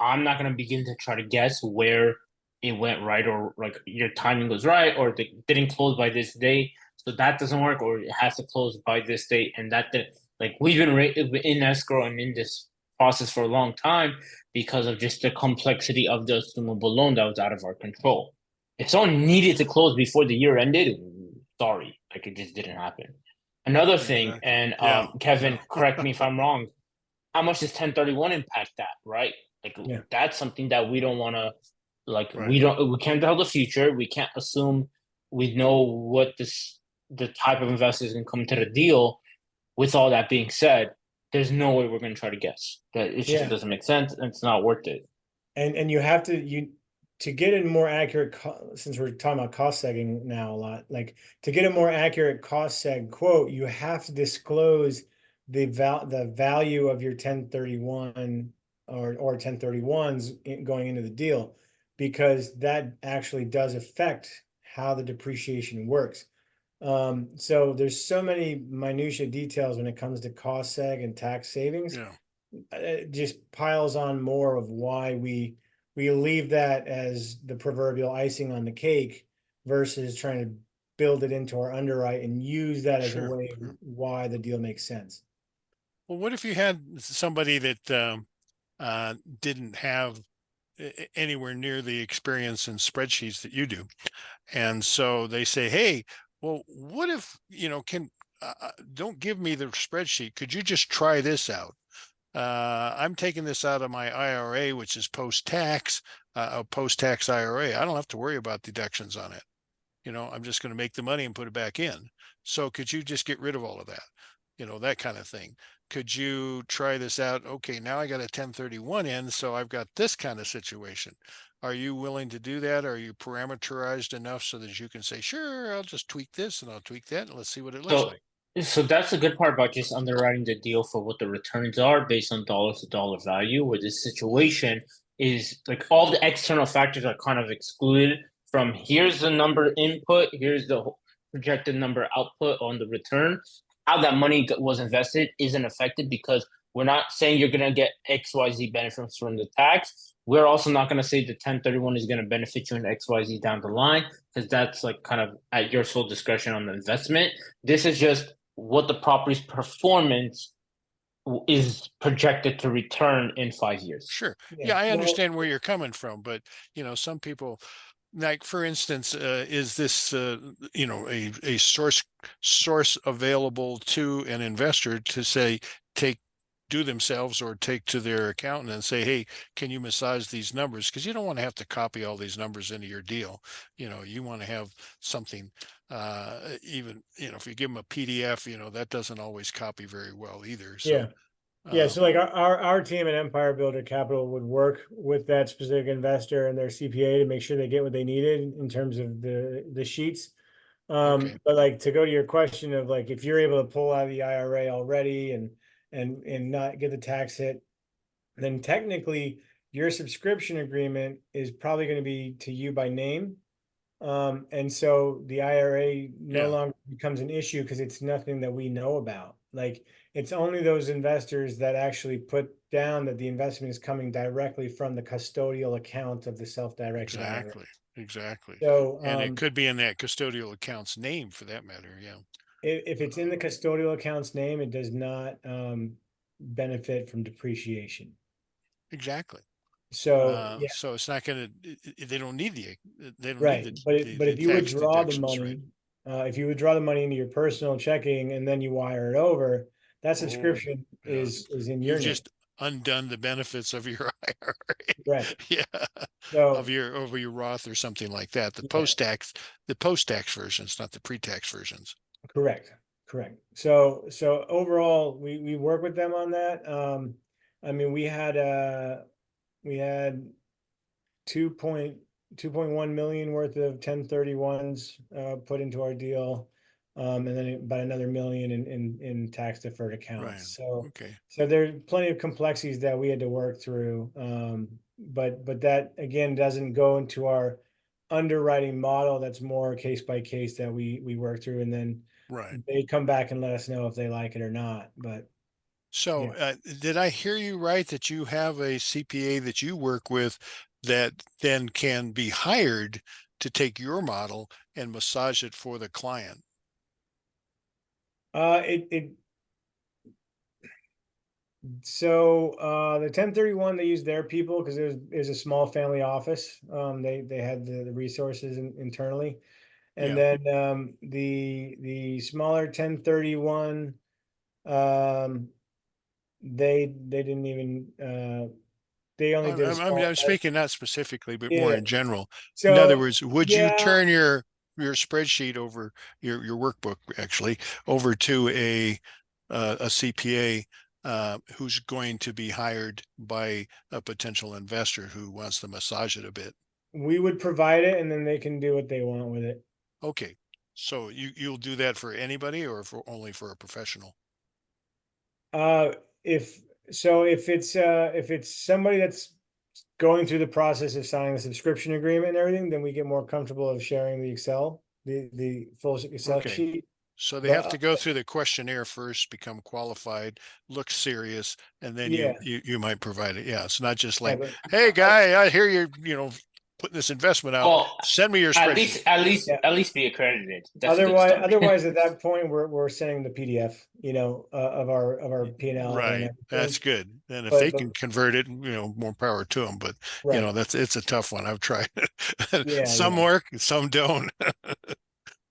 I'm not going to begin to try to guess where it went right, or like your timing was right, or they didn't close by this day, so that doesn't work, or it has to close by this date, and that did, like we've been in escrow and in this process for a long time because of just the complexity of the assumable loan that was out of our control. If someone needed to close before the year ended, sorry, like it just didn't happen. Another thing,
Exactly.
and
Yeah.
Kevin, correct me if I'm wrong. How much does 1031 impact that? Right, like
Yeah.
that's something that we don't want to. Like
Right.
we can't tell the future. We can't assume we know what the type of investors can come to the deal. With all that being said, there's no way we're going to try to guess. That it just doesn't make sense, and it's not worth it.
And you have to get a more accurate since we're talking about cost segging now a lot, like to get a more accurate cost seg quote, you have to disclose the value of your 1031 or 1031s going into the deal, because that actually does affect how the depreciation works. So there's so many minutia details when it comes to cost seg and tax savings.
Yeah.
It just piles on more of why we leave that as the proverbial icing on the cake versus trying to build it into our underwrite and use that as a way
Sure.
why the deal makes sense.
Well, what if you had somebody that didn't have anywhere near the experience in spreadsheets that you do. And so they say, hey, well, what if, don't give me the spreadsheet. Could you just try this out? I'm taking this out of my IRA, which is post-tax, a post-tax IRA. I don't have to worry about deductions on it. I'm just going to make the money and put it back in. So could you just get rid of all of that? That kind of thing. Could you try this out? Okay, now I got a 1031 in, so I've got this kind of situation. Are you willing to do that? Are you parameterized enough so that you can say, sure, I'll just tweak this and I'll tweak that and let's see what it looks
So,
like?
so that's the good part about just underwriting the deal for what the returns are based on dollar to dollar value, where this situation is like all the external factors are kind of excluded from here's the number input, here's the projected number output on the return. How that money was invested isn't affected because we're not saying you're going to get XYZ benefits from the tax. We're also not going to say the 1031 is going to benefit you in XYZ down the line because that's like kind of at your sole discretion on the investment. This is just what the property's performance is projected to return in 5 years.
Sure.
Yeah.
Yeah, I
Well,
understand where you're coming from, but some people, like for instance, is this a source available to an investor to say do themselves or take to their accountant and say, hey, can you massage these numbers? Because you don't want to have to copy all these numbers into your deal. You want to have something, even if you give them a PDF, that doesn't always copy very well either. So
yeah. Yeah, so like our team at Empire Builder Capital would work with that specific investor and their CPA to make sure they get what they needed in terms of the sheets.
Okay.
But like to go to your question of like if you're able to pull out of the IRA already and not get the tax hit, then technically your subscription agreement is probably going to be to you by name. And so the IRA no
Yeah.
longer becomes an issue because it's nothing that we know about. Like it's only those investors that actually put down that the investment is coming directly from the custodial account of the self-directed IRA.
Exactly.
So
And it could be in that custodial account's name for that matter. Yeah.
if it's in the custodial account's name, it does not benefit from depreciation.
Exactly.
So yeah,
So it's not going to, they don't need
right. But
the
if you
tax
withdraw the
deductions, right?
money, if you withdraw the money into your personal checking and then you wire it over, that
Oh,
subscription
yeah.
is in your
You've
name.
just undone the benefits of your IRA.
Right.
Yeah.
So
Over your Roth or something like that. The
yeah,
post-tax versions, not the pre-tax versions.
correct. So overall, we work with them on that. I mean, we had 2.1 million worth of 1031s put into our deal, and then about another million in tax deferred
Right.
accounts. So
Okay.
there's plenty of complexities that we had to work through. But that again doesn't go into our underwriting model. That's more case by case that we work through, and then
Right.
they come back and let us know if they like it or not. But
So,
yeah.
did I hear you right that you have a CPA that you work with that then can be hired to take your model and massage it for the client?
It So the 1031 they used their people because it was a small family office. They had the resources internally, and
Yeah.
then the smaller 1031 um, they didn't even they only did a small
I'm
test.
speaking not specifically, but more
Yeah.
in general. In other
So
words, would you
yeah,
turn your spreadsheet over your workbook actually over to a CPA who's going to be hired by a potential investor who wants to massage it a bit?
we would provide it, and then they can do what they want with it.
Okay, so you'll do that for anybody or for only for a professional?
Uh, if if it's somebody that's going through the process of signing the subscription agreement and everything, then we get more comfortable of sharing the full Excel
Okay.
sheet.
So they
But
have to go through the questionnaire first, become qualified, look serious, and then
yeah,
you might provide it. Yeah, it's not just
yeah,
like,
but
hey
I,
guy, I hear you putting this investment out.
Well,
Send me your
at
spreadsheet.
least, at least,
Yeah.
at least be accredited. That's a good start.
Otherwise, at that point, we're sending the PDF, of our P&L and
Right.
everything.
That's good. And if
But
they can convert it, more power to them. But
right,
it's a tough one. I've tried. Some
yeah.
work, some don't.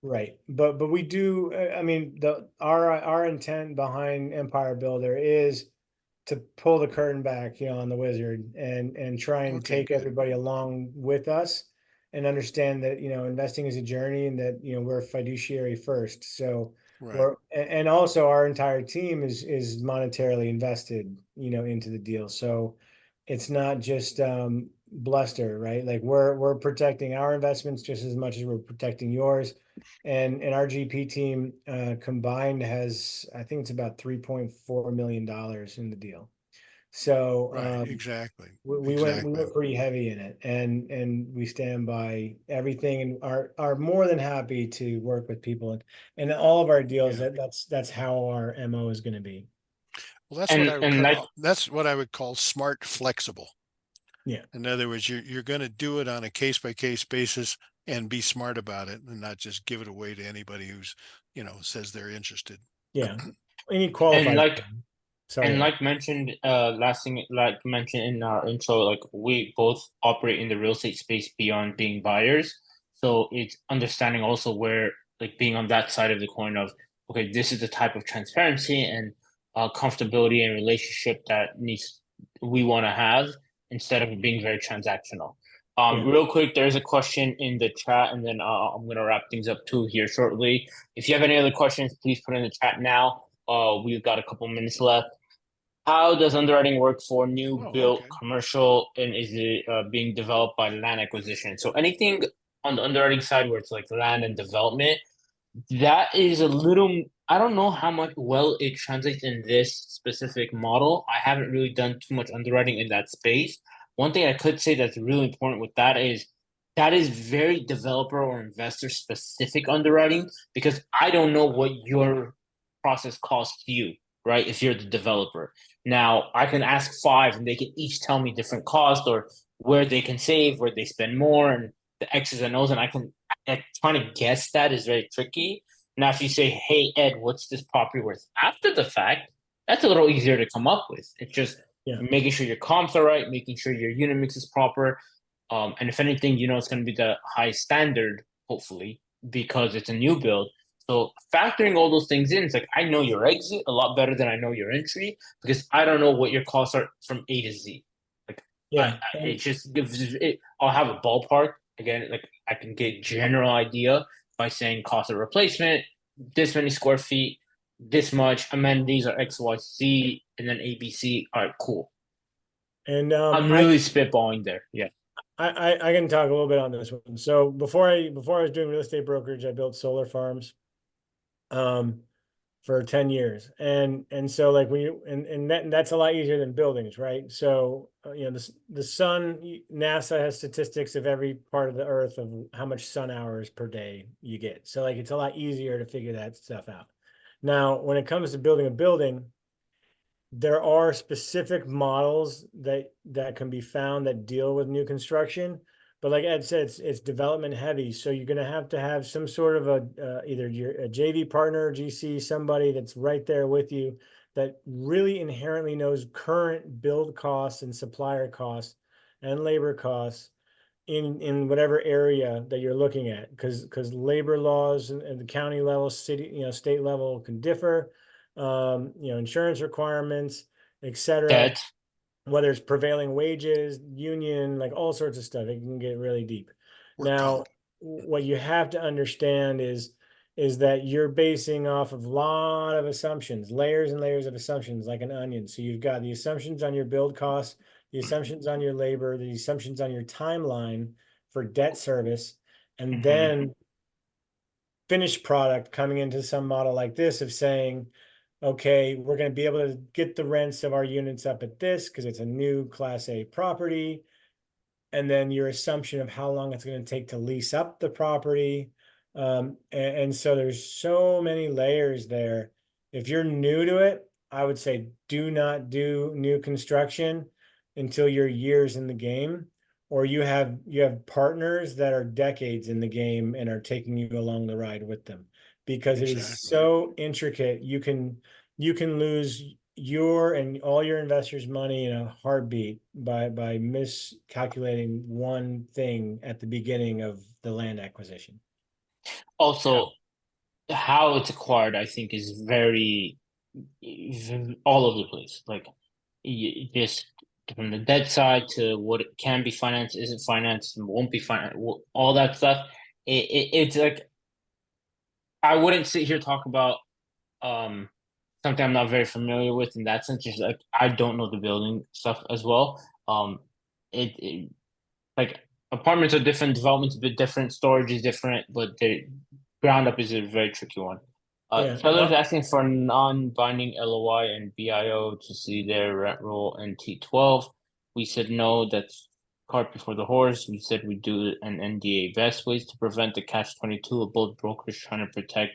Right. But we do, I mean, our intent behind Empire Builder is to pull the curtain back, on the wizard and try and
Okay,
take
good.
everybody along with us and understand that, investing is a journey and that, we're fiduciary first. So
Right.
and also our entire team is monetarily invested, into the deal. So it's not just bluster, right? Like we're protecting our investments just as much as we're protecting yours. And our GP team combined has, I think it's about $3.4 million in the deal. So
Right. Exactly.
we
Exactly.
went pretty heavy in it, and we stand by everything, and are more than happy to work with people, and all of our deals.
Yeah.
That's how our MO is going to be.
Well,
And like,
that's what I would call smart flexible.
Yeah.
In other words, you're going to do it on a case by case basis and be smart about it and not just give it away to anybody who's, says they're interested.
Yeah. We need
and
qualified.
like,
Sorry.
and
Ed.
like mentioned, last thing, like mentioned in our intro, like we both operate in the real estate space beyond being buyers. So it's understanding also where, like being on that side of the coin of, okay, this is the type of transparency and comfortability and relationship that we want to have instead of being very transactional.
Yeah.
Real quick, there's a question in the chat, and then I'm gonna wrap things up too here shortly. If you have any other questions, please put in the chat now. We've got a couple minutes left. How does underwriting work for new
Oh,
built
okay.
commercial, and is it being developed by land acquisition? So anything on the underwriting side where it's like land and development, that is a little, I don't know how much well it translates in this specific model. I haven't really done too much underwriting in that space. One thing I could say that's really important with that is very developer or investor specific underwriting, because I don't know what your process costs you, right? If you're the developer. Now I can ask five and they can each tell me different costs or where they can save, where they spend more, and the X's and O's, and trying to guess that is very tricky. Now, if you say, "Hey Ed, what's this property worth after the fact?" That's a little easier to come up with. It's just
Yeah.
making sure your comps are right, making sure your unit mix is proper, and if anything, it's going to be the high standard, hopefully, because it's a new build. So factoring all those things in, it's like I know your exit a lot better than I know your entry because I don't know what your costs are from A to Z. Like
Yeah.
it just gives it. I'll have a ballpark again. Like I can get general idea by saying cost of replacement, this many square feet, this much amenities are X, Y, Z, and then ABC. All right, cool.
And
I'm really spitballing there. Yeah.
I can talk a little bit on this one. So before I was doing real estate brokerage, I built solar farms for 10 years. And so like when you and that's a lot easier than buildings, right? So the sun, NASA has statistics of every part of the earth of how much sun hours per day you get. So like it's a lot easier to figure that stuff out. Now, when it comes to building a building, there are specific models that can be found that deal with new construction, but like Ed said, it's development heavy, so you're going to have some sort of either a JV partner, GC, somebody that's right there with you that really inherently knows current build costs and supplier costs and labor costs in whatever area that you're looking at, because labor laws and the county level, city, state level can differ. Insurance requirements, etc.
That
Whether it's prevailing wages, union, like all sorts of stuff, it can get really deep.
Work
Now,
comp.
what you have to understand is that you're basing off of a lot of assumptions, layers and layers of assumptions, like an onion. So you've got the assumptions on your build costs, the assumptions on your labor, the assumptions on your timeline for debt service, and then finished product coming into some model like this of saying, okay, we're going to be able to get the rents of our units up at this because it's a new Class A property. And then your assumption of how long it's going to take to lease up the property. And so there's so many layers there. If you're new to it, I would say do not do new construction until you're years in the game. or you have partners that are decades in the game and are taking you along the ride with them, because it is
Exactly.
so intricate. You can lose your and all your investors' money in a heartbeat by miscalculating one thing at the beginning of the land acquisition.
Also, how it's acquired, I think, is very all over the place. Like, just from the debt side to what it can be financed, isn't financed, and won't be financed, all that stuff. It's like I wouldn't sit here talk about um something I'm not very familiar with in that sense. Just like I don't know the building stuff as well. It like apartments are different, developments a bit different, storage is different, but the ground up is a very tricky one.
Yeah.
Sellers asking for non-binding LOI and BIO to see their rent roll and T12. We said no, that's cart before the horse. We said we do an NDA. Best ways to prevent the catch-22 of both brokers trying to protect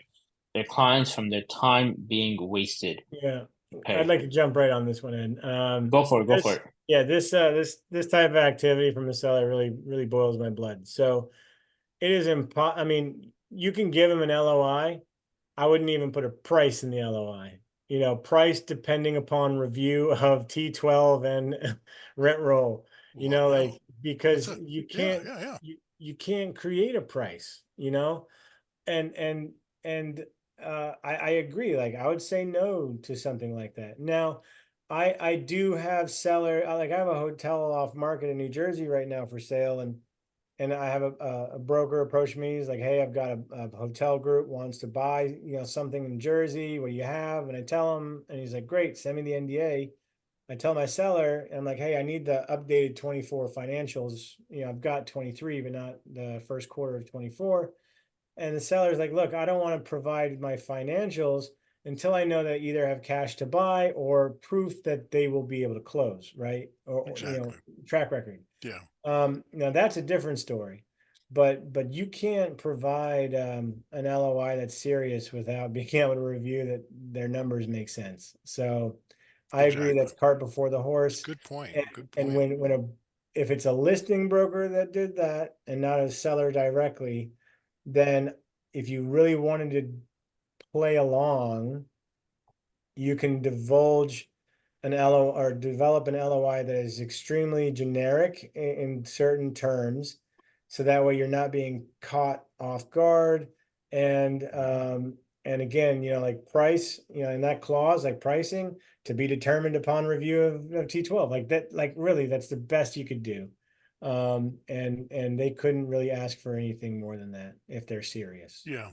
their clients from their time being wasted.
Yeah. I'd
Okay,
like to jump right on this one, Ed.
go for it. Go for it.
Yeah, this type of activity from the seller really boils my blood. So it is I mean, you can give them an LOI. I wouldn't even put a price in the LOI. Price depending upon review of T12 and rent roll.
Well,
Because
that's a
you
yeah,
can't
yeah, yeah.
you can't create a price, and I agree. Like, I would say no to something like that. Now, I do have like I have a hotel off market in New Jersey right now for sale, and I have a broker approach me. He's like, "Hey, I've got a hotel group wants to buy something in Jersey. What do you have?" And I tell him, and he's like, "Great, send me the NDA." I tell my seller, I'm like, "Hey, I need the updated 24 financials. I've got 23, but not the first quarter of 24." And the seller's like, "Look, I don't want to provide my financials until I know that either have cash to buy or proof that they will be able to close, right? Or
Exactly.
track record."
Yeah.
Now that's a different story, but you can't provide an LOI that's serious without being able to review that their numbers make sense. So I agree,
Exactly.
that's cart before the horse.
Good point.
And,
Good
and
point.
if it's a listing broker that did that and not a seller directly, then if you really wanted to play along, you can divulge an LO or develop an LOI that is extremely generic in certain terms. So that way you're not being caught off guard. And again, like price, in that clause, like pricing to be determined upon review of T12, like that, like really, that's the best you could do. And they couldn't really ask for anything more than that if they're serious.
Yeah.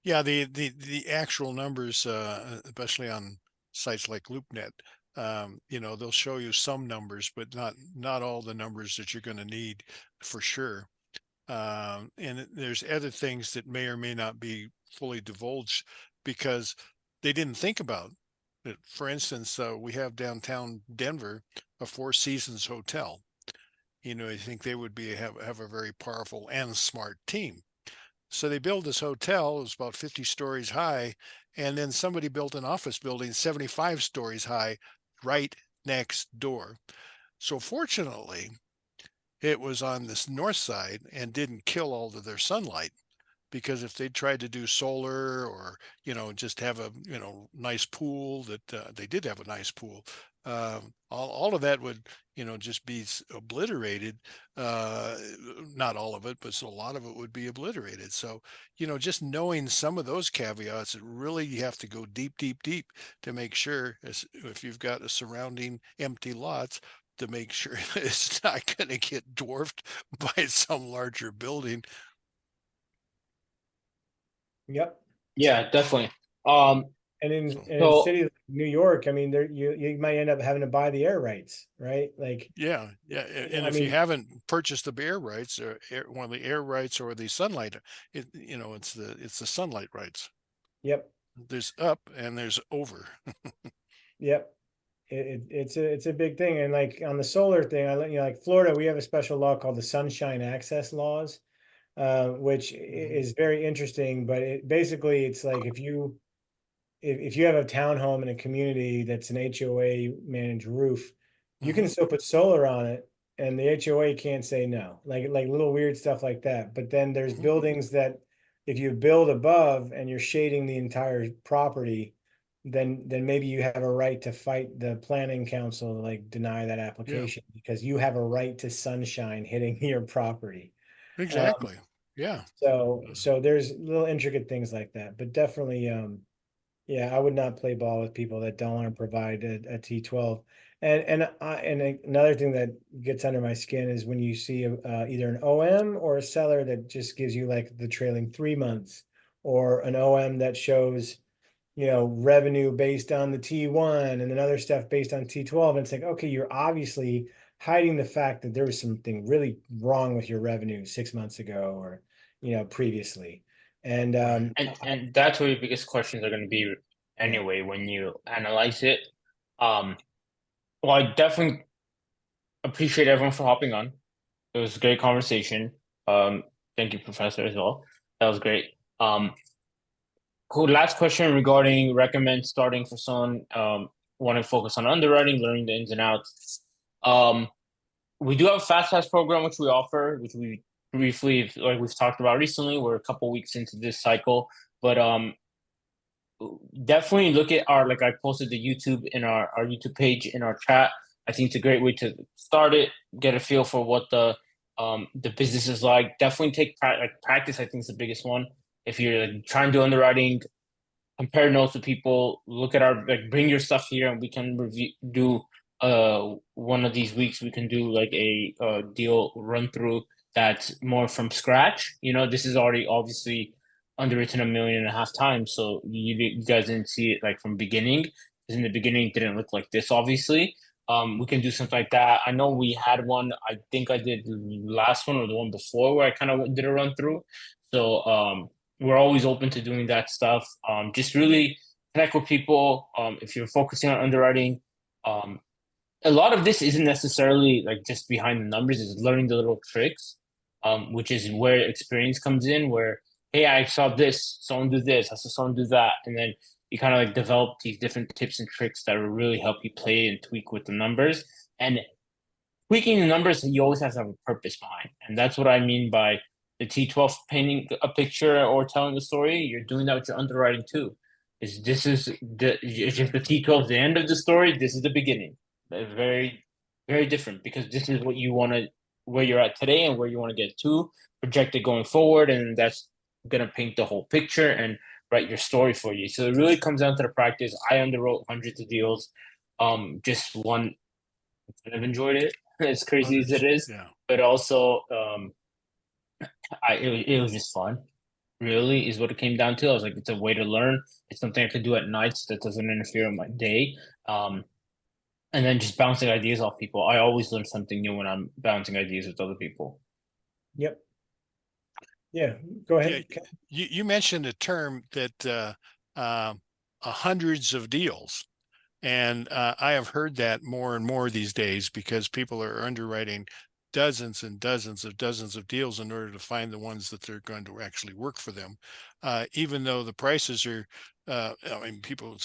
Yeah, the actual numbers, especially on sites like LoopNet, they'll show you some numbers, but not all the numbers that you're going to need for sure. And there's other things that may or may not be fully divulged because they didn't think about it. For instance, we have downtown Denver a Four Seasons hotel. I think they would have a very powerful and smart team. So they built this hotel. It was about 50 stories high, and then somebody built an office building 75 stories high right next door. So fortunately, it was on this north side and didn't kill all of their sunlight, because if they tried to do solar or just have a nice pool, that they did have a nice pool, all of that would just be obliterated. uh Not all of it, but a lot of it would be obliterated. So just knowing some of those caveats, it really, you have to go deep to make sure, if you've got a surrounding empty lots, to make sure it's not going to get dwarfed by some larger building.
Yep.
Yeah, definitely. Um,
And
So
in
so
cities like New York, I mean, there you might end up having to buy the air rights, right? Like,
yeah, yeah, and
I
if you
mean,
haven't purchased the air rights, or one of the air rights or the sunlight, it's the sunlight rights.
yep,
There's up and there's over.
yep. It's a big thing. And like on the solar thing, like Florida, we have a special law called the Sunshine Access Laws, which
Mhm.
is very interesting. But basically it's like if you have a townhome in a community that's an HOA managed roof, you can
Mhm.
still put solar on it, and the HOA can't say no, like little weird stuff like that. But then there's
Mhm.
buildings that if you build above and you're shading the entire property, then maybe you have a right to fight the planning council to like deny that application because you have a right to sunshine hitting your property.
Exactly. Yeah.
So there's little intricate things like that, but definitely yeah, I would not play ball with people that don't want to provide a T12. And another thing that gets under my skin is when you see either an OM or a seller that just gives you like the trailing 3 months, or an OM that shows, revenue based on the T1 and then other stuff based on T12. And it's like, okay, you're obviously hiding the fact that there was something really wrong with your revenue 6 months ago or, previously. And
Right.
And that's where your biggest questions are going to be anyway when you analyze it. Well, I definitely appreciate everyone for hopping on. It was a great conversation. Thank you, Professor, as well. That was great. Cool. Last question regarding recommend starting for someone want to focus on underwriting, learning the ins and outs. We do have a fast pass program which we offer, which we briefly, like we've talked about recently. We're a couple weeks into this cycle, but definitely look at our, like I posted the YouTube in our YouTube page in our chat. I think it's a great way to start it, get a feel for what the business is like. Definitely take practice. I think is the biggest one. If you're like, trying to do underwriting, compare notes with people, look at our, like, bring your stuff here and we can review, do one of these weeks we can do like a deal run through that's more from scratch. This is already obviously underwritten 1.5 million times, so you guys didn't see it like from beginning, because in the beginning it didn't look like this, obviously. We can do something like that. I know we had one, I think I did the last one or the one before, where I kind of did a run through. So we're always open to doing that stuff. Just really connect with people. If you're focusing on underwriting, a lot of this isn't necessarily like just behind the numbers, is learning the little tricks, which is where experience comes in, where, hey, I saw this, someone do this, I saw someone do that. And then you kind of like develop these different tips and tricks that will really help you play and tweak with the numbers. And tweaking the numbers, you always have to have a purpose behind. And that's what I mean by the T12 painting a picture or telling a story. You're doing that with your underwriting too. It's just the T12 is the end of the story. This is the beginning. They're very, very different, because this is what you want to, where you're at today and where you want to get to, project it going forward. And that's going to paint the whole picture and write your story for you. So it really comes down to the practice. I underwrote hundreds of deals. Just one, I kind of enjoyed it, as crazy as it is,
Yeah.
but also it was just fun. Really, is what it came down to. I was like, it's a way to learn. It's something I could do at nights that doesn't interfere with my day. And then just bouncing ideas off people. I always learn something new when I'm bouncing ideas with other people.
Yep. Yeah, go ahead.
Yeah, you mentioned a term that hundreds of deals. And I have heard that more and more these days, because people are underwriting dozens and dozens of deals in order to find the ones that they're going to actually work for them. Even though the prices are, people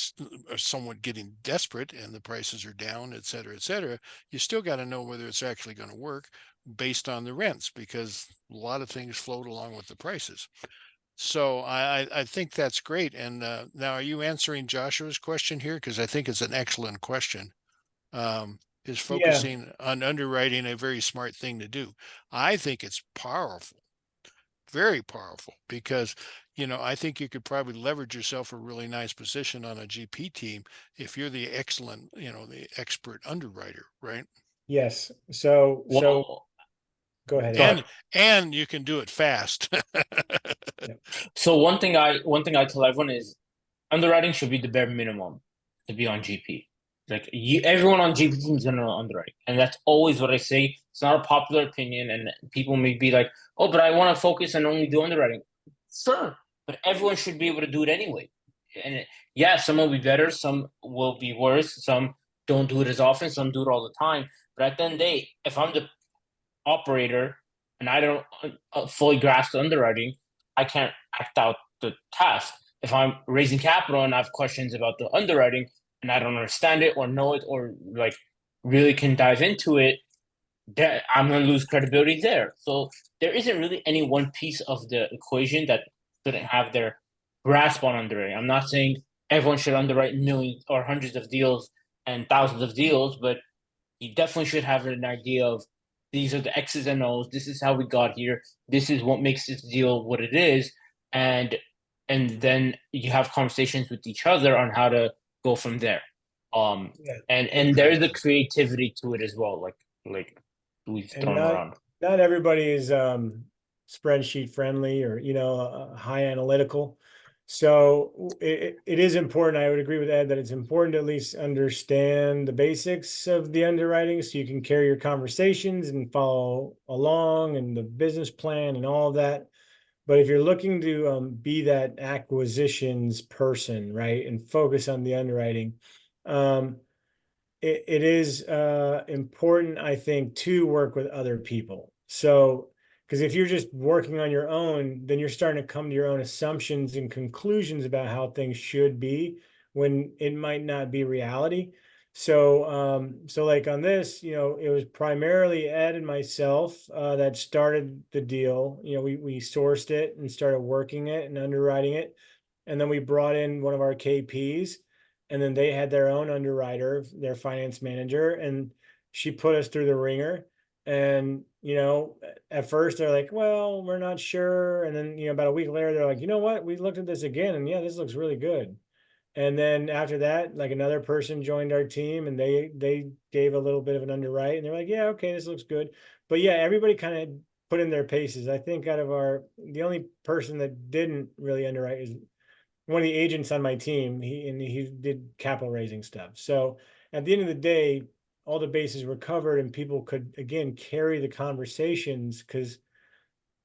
are somewhat getting desperate and the prices are down, et cetera, et cetera. You still got to know whether it's actually going to work based on the rents, because a lot of things float along with the prices. So I think that's great. And now, are you answering Joshua's question here? Because I think it's an excellent question. Is
Yeah,
focusing on underwriting a very smart thing to do? I think it's powerful, very powerful, because I think you could probably leverage yourself a really nice position on a GP team if you're the excellent, the expert underwriter, right?
yes. So
Well,
go ahead,
go
Ed.
ahead.
And you can do it fast.
So one thing I tell everyone is underwriting should be the bare minimum to be on GP. Like everyone on GP team is gonna know underwriting, and that's always what I say. It's not a popular opinion, and people may be like, "Oh, but I want to focus and only do underwriting." Sure, but everyone should be able to do it anyway. And yeah, some will be better, some will be worse, some don't do it as often, some do it all the time. But at the end of the day, if I'm the operator and I don't fully grasp the underwriting, I can't act out the task. If I'm raising capital and I have questions about the underwriting and I don't understand it or know it or like really can dive into it, that I'm going to lose credibility there. So there isn't really any one piece of the equation that shouldn't have their grasp on underwriting. I'm not saying everyone should underwrite millions or hundreds of deals and thousands of deals, but you definitely should have an idea of these are the X's and O's. This is how we got here. This is what makes this deal what it is, and then you have conversations with each other on how to go from there.
Yeah.
And there is a creativity to it as well, like we've
And
thrown around.
not everybody is spreadsheet friendly or high analytical. So it is important. I would agree with Ed that it's important to at least understand the basics of the underwriting so you can carry your conversations and follow along and the business plan and all of that. But if you're looking to be that acquisitions person, right, and focus on the underwriting, um, it is important, I think, to work with other people. So, because if you're just working on your own, then you're starting to come to your own assumptions and conclusions about how things should be when it might not be reality. So like on this, it was primarily Ed and myself that started the deal. We sourced it and started working it and underwriting it, and then we brought in one of our KPs, and then they had their own underwriter, their finance manager, and she put us through the ringer. And at first they're like, well, we're not sure, and then about a week later they're like, you know what, we looked at this again, and yeah, this looks really good. And then after that, like another person joined our team, and they gave a little bit of an underwrite, and they're like, yeah, okay, this looks good. But yeah, everybody kind of put in their paces. I think out of the only person that didn't really underwrite is one of the agents on my team. He did capital raising stuff. So at the end of the day, all the bases were covered, and people could again carry the conversations, because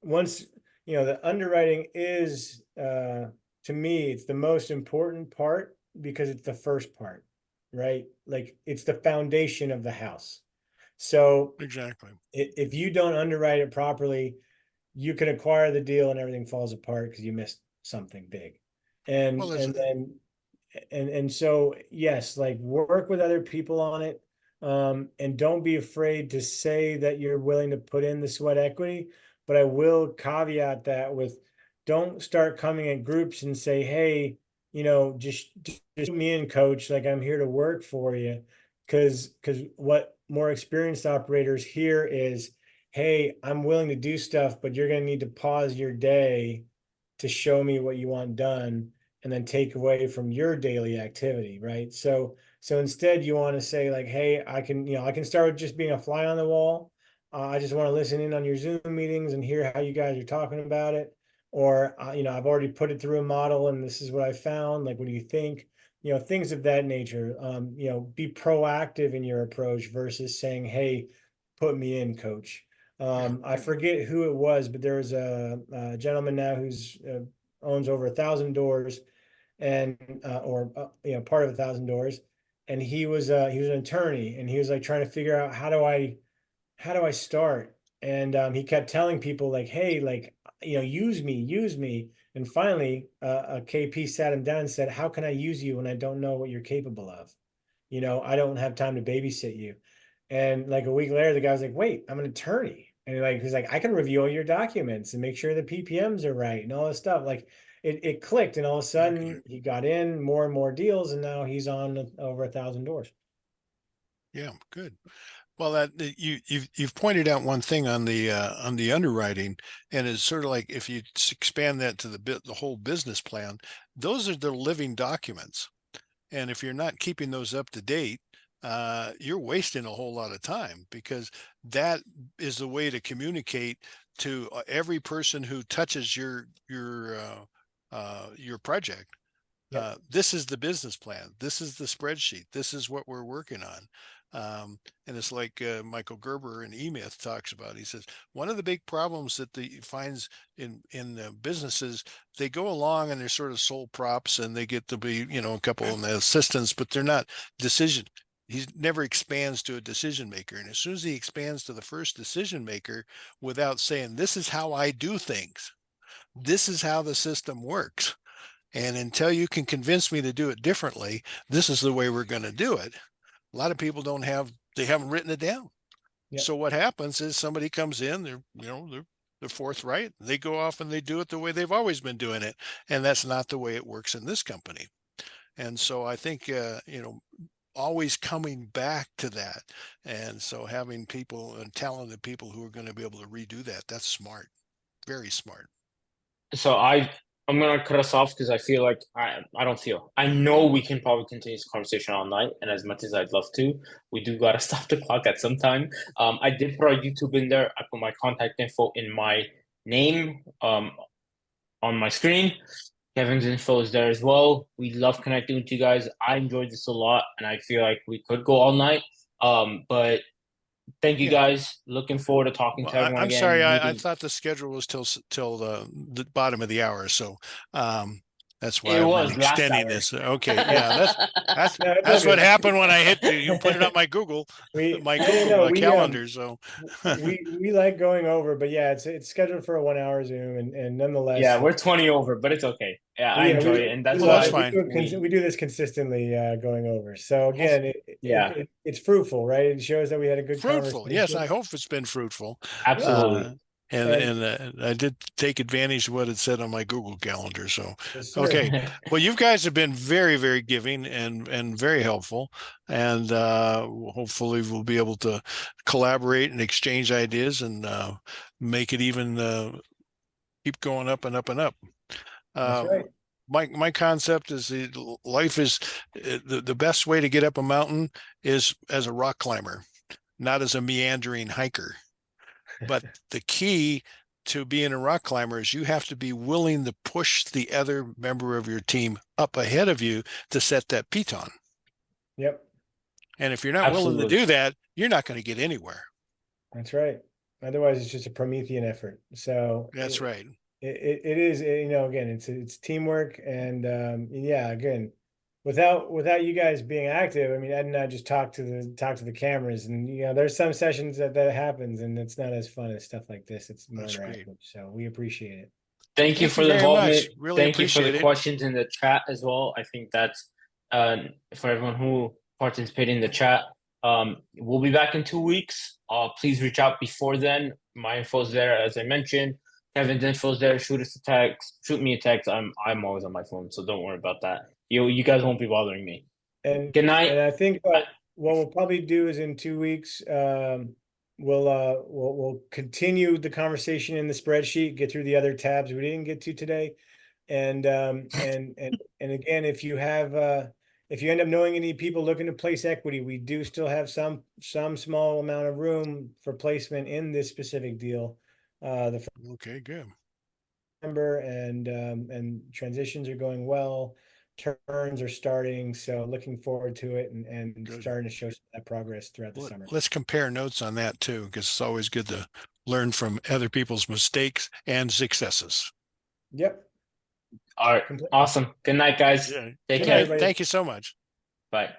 once the underwriting is to me, it's the most important part because it's the first part, right? Like it's the foundation of the house. So
Exactly.
if you don't underwrite it properly, you can acquire the deal and everything falls apart because you missed something big.
Well,
And
as
and then and so yes, like work with other people on it, and don't be afraid to say that you're willing to put in the sweat equity. But I will caveat that with, don't start coming in groups and say, hey, just put me in, coach, like I'm here to work for you. Because what more experienced operators hear is, hey, I'm willing to do stuff, but you're going to need to pause your day to show me what you want done, and then take away from your daily activity, right? So instead you want to say like, hey, I can start with just being a fly on the wall. I just want to listen in on your Zoom meetings and hear how you guys are talking about it. Or I've already put it through a model and this is what I found. Like, what do you think? Things of that nature. Be proactive in your approach versus saying, hey, put me in, coach. I forget who it was, but there was a gentleman now who's owns over 1,000 doors, and or part of 1,000 doors, and he was an attorney, and he was like trying to figure out, how do I start? And he kept telling people like, hey, like, use me. And finally, a KP sat him down and said, how can I use you when I don't know what you're capable of? I don't have time to babysit you. And like a week later, the guy was like, wait, I'm an attorney. And he's like, I can review all your documents and make sure the PPMs are right and all this stuff. Like it clicked, and all of a
Exactly.
sudden he got in more and more deals, and now he's on over 1,000 doors.
Yeah, good. Well, you've pointed out one thing on the underwriting, and it's sort of like if you expand that to the whole business plan, those are the living documents. And if you're not keeping those up to date, you're wasting a whole lot of time, because that is the way to communicate to every person who touches your project.
Yep.
This is the business plan. This is the spreadsheet. This is what we're working on. And it's like Michael Gerber in eMyth talks about. He says one of the big problems that he finds in businesses, they go along and they're sort of sole props, and they get to be a couple of assistants, but they're not decision. He never expands to a decision maker, and as soon as he expands to the first decision maker without saying, "This is how I do things. This is how the system works." And until you can convince me to do it differently, this is the way we're going to do it. A lot of people they haven't written it down.
Yep.
So what happens is somebody comes in, they're forthright. They go off and they do it the way they've always been doing it. And that's not the way it works in this company. And so I think, always coming back to that. And so having people and talented people who are going to be able to redo that, that's smart, very smart.
So I'm gonna cut us off because I feel like I know we can probably continue this conversation all night, and as much as I'd love to, we do gotta stop the clock at some time. I did put our YouTube in there. I put my contact info in my name on my screen. Kevin's info is there as well. We love connecting with you guys. I enjoyed this a lot, and I feel like we could go all night. But thank you guys. Looking forward to talking to everyone
I'm
again.
sorry. I
meeting-
thought the schedule was till the bottom of the hour. So that's why
It
I'm
was last
extending
hour.
this. Okay. Yeah. That's
No, it's all
that's what
good.
happened when I hit you put it on my Google
We
calendar. So
we like going over, but yeah, it's scheduled for a 1 hour Zoom, and nonetheless,
Yeah, we're 20 over, but it's okay. Yeah, I enjoy it, and that's
Well, that's
why
fine.
we do this consistently, going over. So again, it's fruitful, right? It shows that we had a good
fruitful.
conversation.
Yes, I hope it's been fruitful.
absolutely.
And I did take advantage of what it said on my Google calendar. So,
Yes, sir.
okay. Well, you guys have been very, very giving and very helpful. And hopefully we'll be able to collaborate and exchange ideas and make it even keep going up and up and up.
That's right.
My concept is life is the best way to get up a mountain is as a rock climber, not as a meandering hiker. But the key to being a rock climber is you have to be willing to push the other member of your team up ahead of you to set that piton.
Yep.
And if you're not willing to
Absolutely.
do that, you're not going to get anywhere.
That's right. Otherwise, it's just a Promethean effort. So
That's right.
It is, again, it's teamwork, and yeah, again, without you guys being active, I mean, Ed and I just talk to the cameras, and there's some sessions that happens, and it's not as fun as stuff like this. It's more
That's
interactive,
great.
so we appreciate it.
Thank you
Thank
for
you
the
very
involvement.
much. Really
Thank you for
appreciate
the
it.
questions in the chat as well. I think that's for everyone who participated in the chat. We'll be back in 2 weeks. Please reach out before then. My info's there, as I mentioned. Kevin's info's there. Shoot us a text. Shoot me a text. I'm always on my phone, so don't worry about that. You guys won't be bothering me.
And
Good night.
And I think what we'll probably do is in 2 weeks, we'll continue the conversation in the spreadsheet, get through the other tabs we didn't get to today. And again, if you end up knowing any people looking to place equity, we do still have some small amount of room for placement in this specific deal.
Okay, good.
And transitions are going well. Turns are starting, so looking forward to it, and
Good.
starting to show that progress throughout the summer.
Let's compare notes on that too, because it's always good to learn from other people's mistakes and successes.
Yep.
All right. Awesome. Good night, guys.
Yeah.
Take
Good
care.
night. Thank you so much.
Bye.